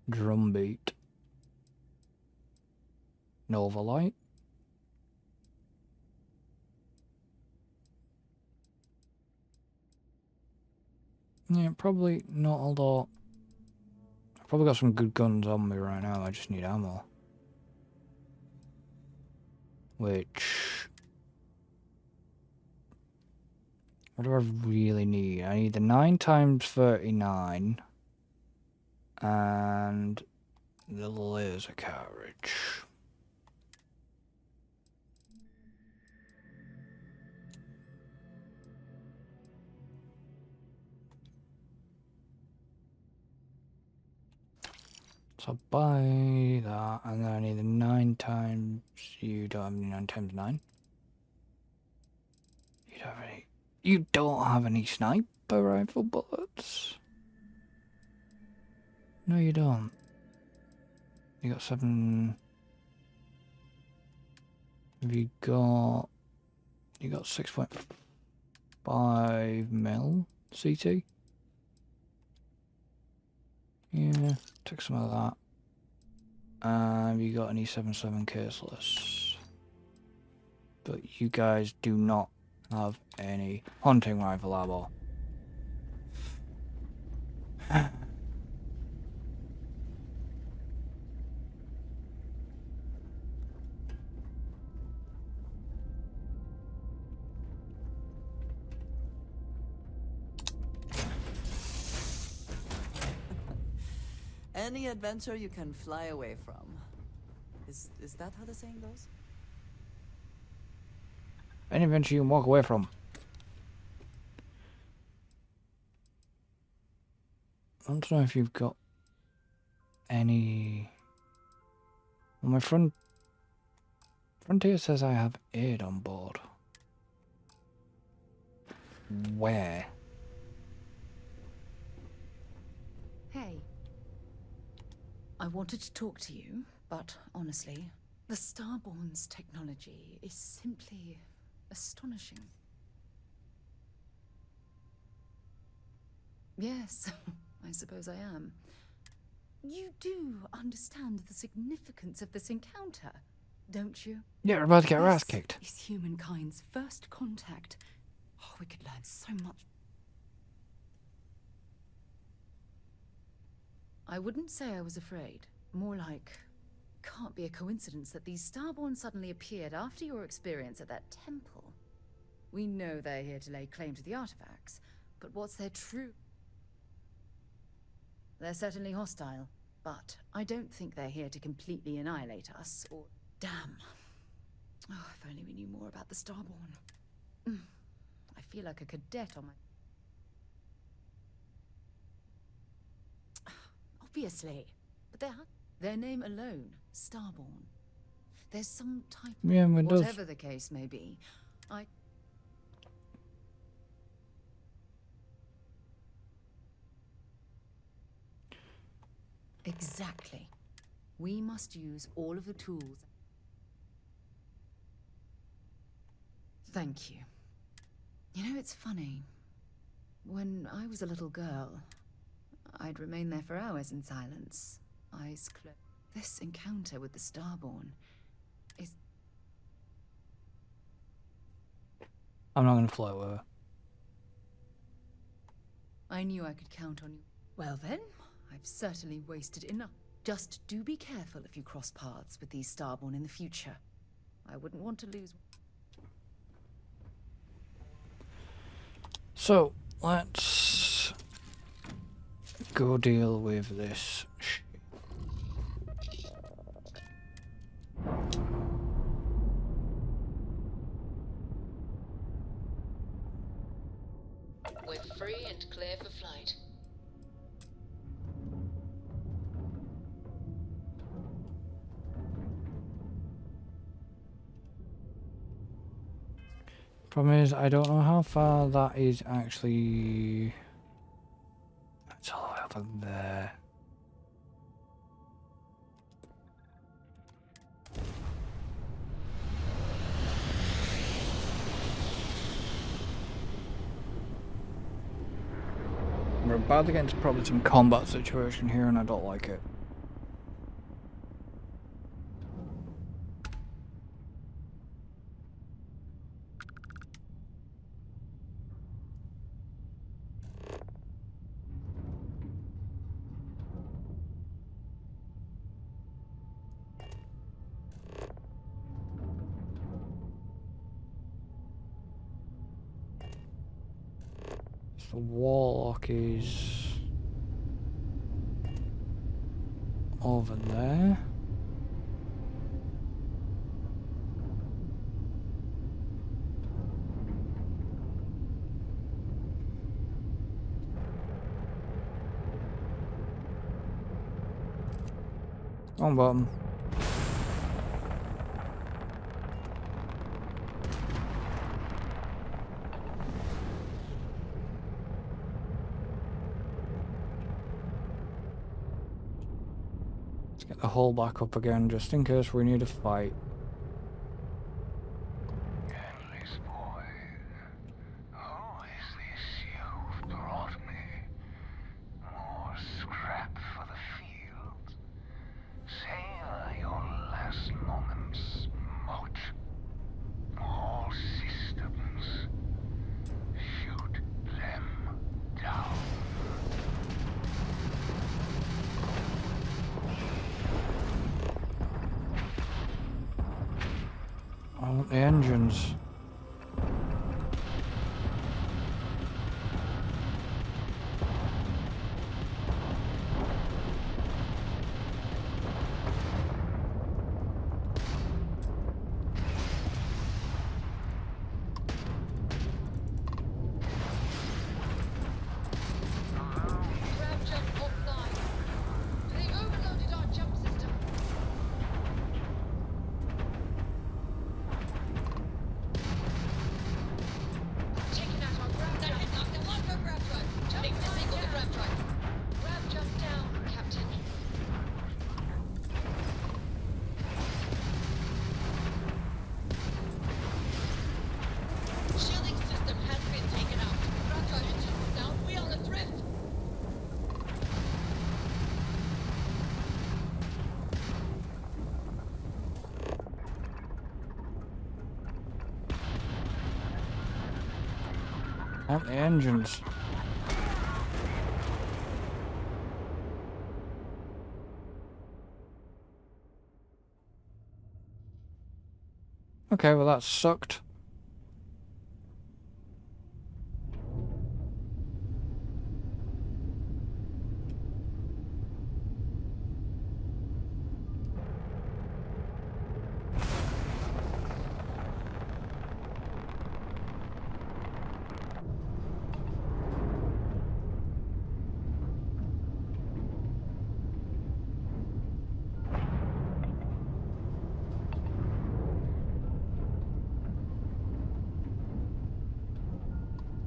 Speaker 1: Drumbeat. Nova Light. Yeah, probably not a lot. I've probably got some good guns on me right now, I just need ammo. Which... What do I really need? I need the 9x39 and the laser carriage. So buy that, and then I need the 9 times. You don't have any 9 times 9. You don't have any. You don't have any sniper rifle bullets. No, you don't. You got 7. Have you got? You got 6.5 mil CT. Yeah, take some of that. Have you got any 7.7 caseless? But you guys do not have any hunting rifle ammo.
Speaker 4: Any adventure you can fly away from. Is that how the saying goes?
Speaker 1: Any adventure you can walk away from. I don't know if you've got any. Well, my Frontier says I have aid on board. Where?
Speaker 7: Hey. I wanted to talk to you, but honestly, the Starborn's technology is simply astonishing. Yes, I suppose I am. You do understand the significance of this encounter, don't you?
Speaker 1: Yeah, we're about to get our ass kicked.
Speaker 12: This is humankind's first contact. Oh, we could learn so much.
Speaker 7: I wouldn't say I was afraid. More like, can't be a coincidence that these Starborn suddenly appeared after your experience at that temple. We know they're here to lay claim to the artifacts, but what's their true... They're certainly hostile, but I don't think they're here to completely annihilate us, or... Damn. Oh, if only we knew more about the Starborn. I feel like a cadet on my... Obviously, but their name alone, Starborn. There's some type...
Speaker 1: Yeah, it does.
Speaker 7: Whatever the case may be, I... Exactly. We must use all of the tools. Thank you. You know, it's funny. When I was a little girl, I'd remain there for hours in silence, eyes closed. This encounter with the Starborn is...
Speaker 1: I'm not going to flirt with her.
Speaker 7: I knew I could count on you. Well then, I've certainly wasted enough. Just do be careful if you cross paths with these Starborn in the future. I wouldn't want to lose...
Speaker 1: So, let's go deal with this shit.
Speaker 2: We're free and clear for flight.
Speaker 1: Problem is, I don't know how far that is actually. It's all the way over there. We're about to get into probably some combat situation here, and I don't like it. The warlock is over there. Wrong button. Let's get the hull back up again, just in case we need a fight.
Speaker 15: Endless boy, who is this you've brought me? More scrap for the field. Savor your last moments, moat. All systems. Shoot them down.
Speaker 1: I want the engines.
Speaker 14: Grab jump offline. They've overloaded our jump system. Taking out our grab jump. They want our grab drive. Jump line down. Grab drive. Grab jump down, Captain. Shielding system has been taken out. Grab drive engine down. We are adrift.
Speaker 1: I want the engines. Okay, well that sucked.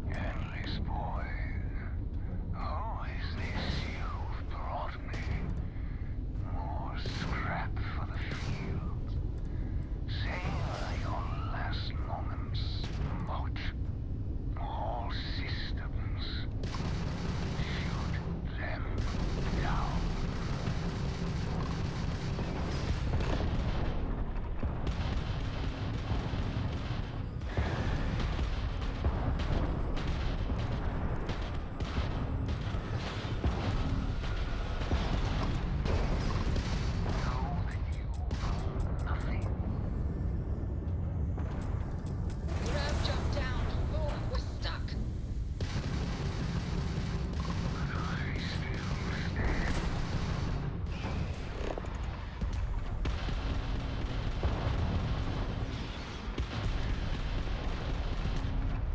Speaker 15: Endless boy, who is this you've brought me? More scrap for the field. Savor your last moments, moat. All systems. Shoot them down.
Speaker 14: Grab jump down. Oh, we're stuck.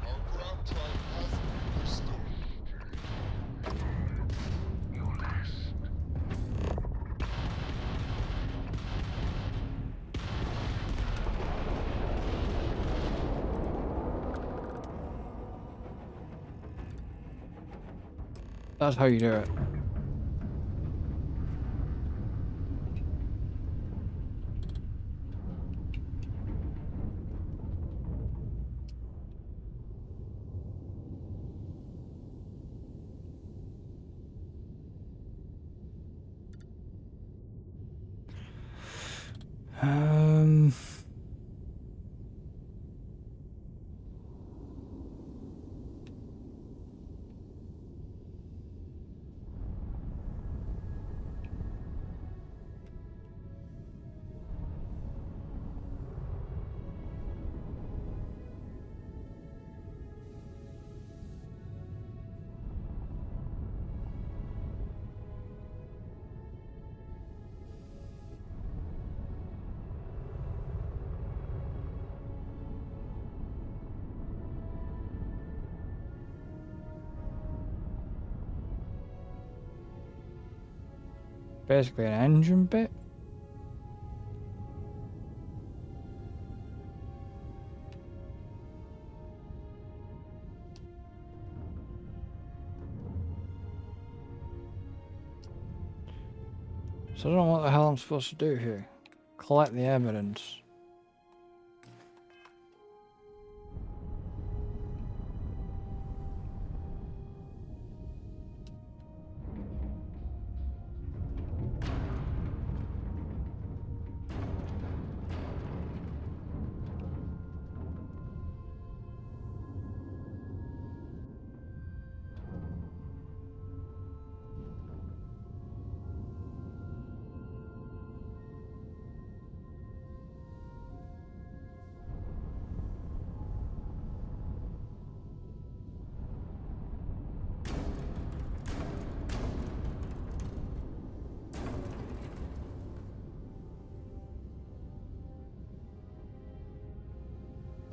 Speaker 16: Our grab drive has been restored.
Speaker 15: Your last.
Speaker 1: That's how you do it. Um... Basically an engine bit. So I don't know what the hell I'm supposed to do here. Collect the evidence.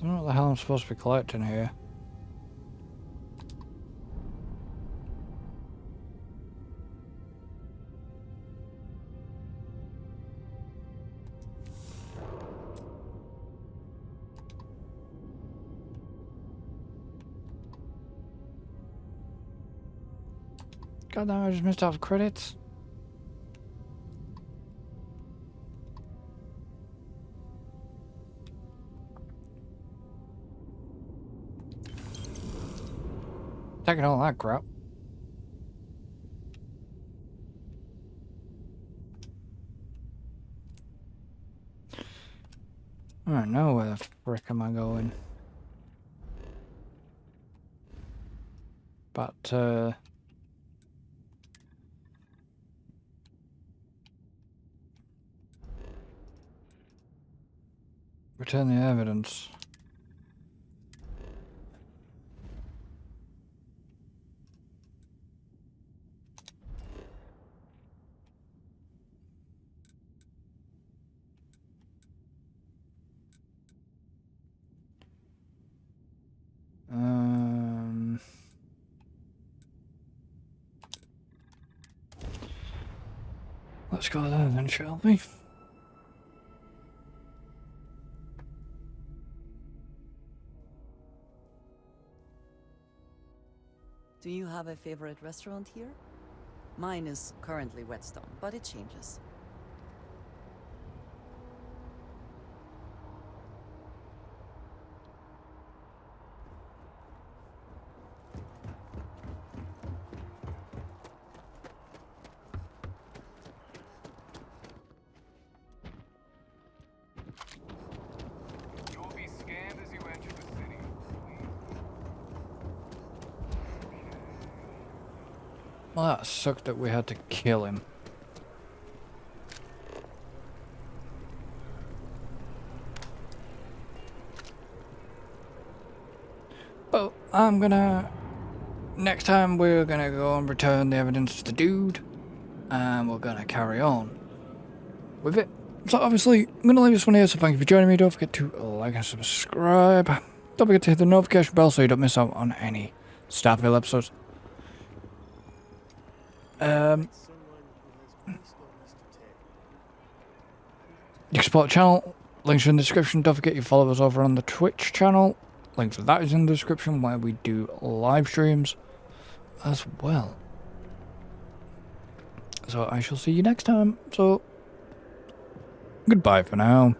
Speaker 1: I don't know what the hell I'm supposed to be collecting here. God damn, I just missed out the credits. Taking all that crap. I don't know where the frick am I going. But, return the evidence. Let's go there then, shall we?
Speaker 10: Do you have a favorite restaurant here? Mine is currently Whetstone, but it changes.
Speaker 15: You will be scanned as you enter the city.
Speaker 1: Well, that sucked that we had to kill him. But I'm gonna... Next time we're gonna go and return the evidence to the dude. And we're gonna carry on with it. So obviously, I'm gonna leave this one here, so thank you for joining me. Don't forget to like and subscribe. Don't forget to hit the notification bell so you don't miss out on any Starfield episodes. You can support the channel, links are in the description. Don't forget you follow us over on the Twitch channel. Link for that is in the description, where we do live streams as well. So I shall see you next time. So goodbye for now.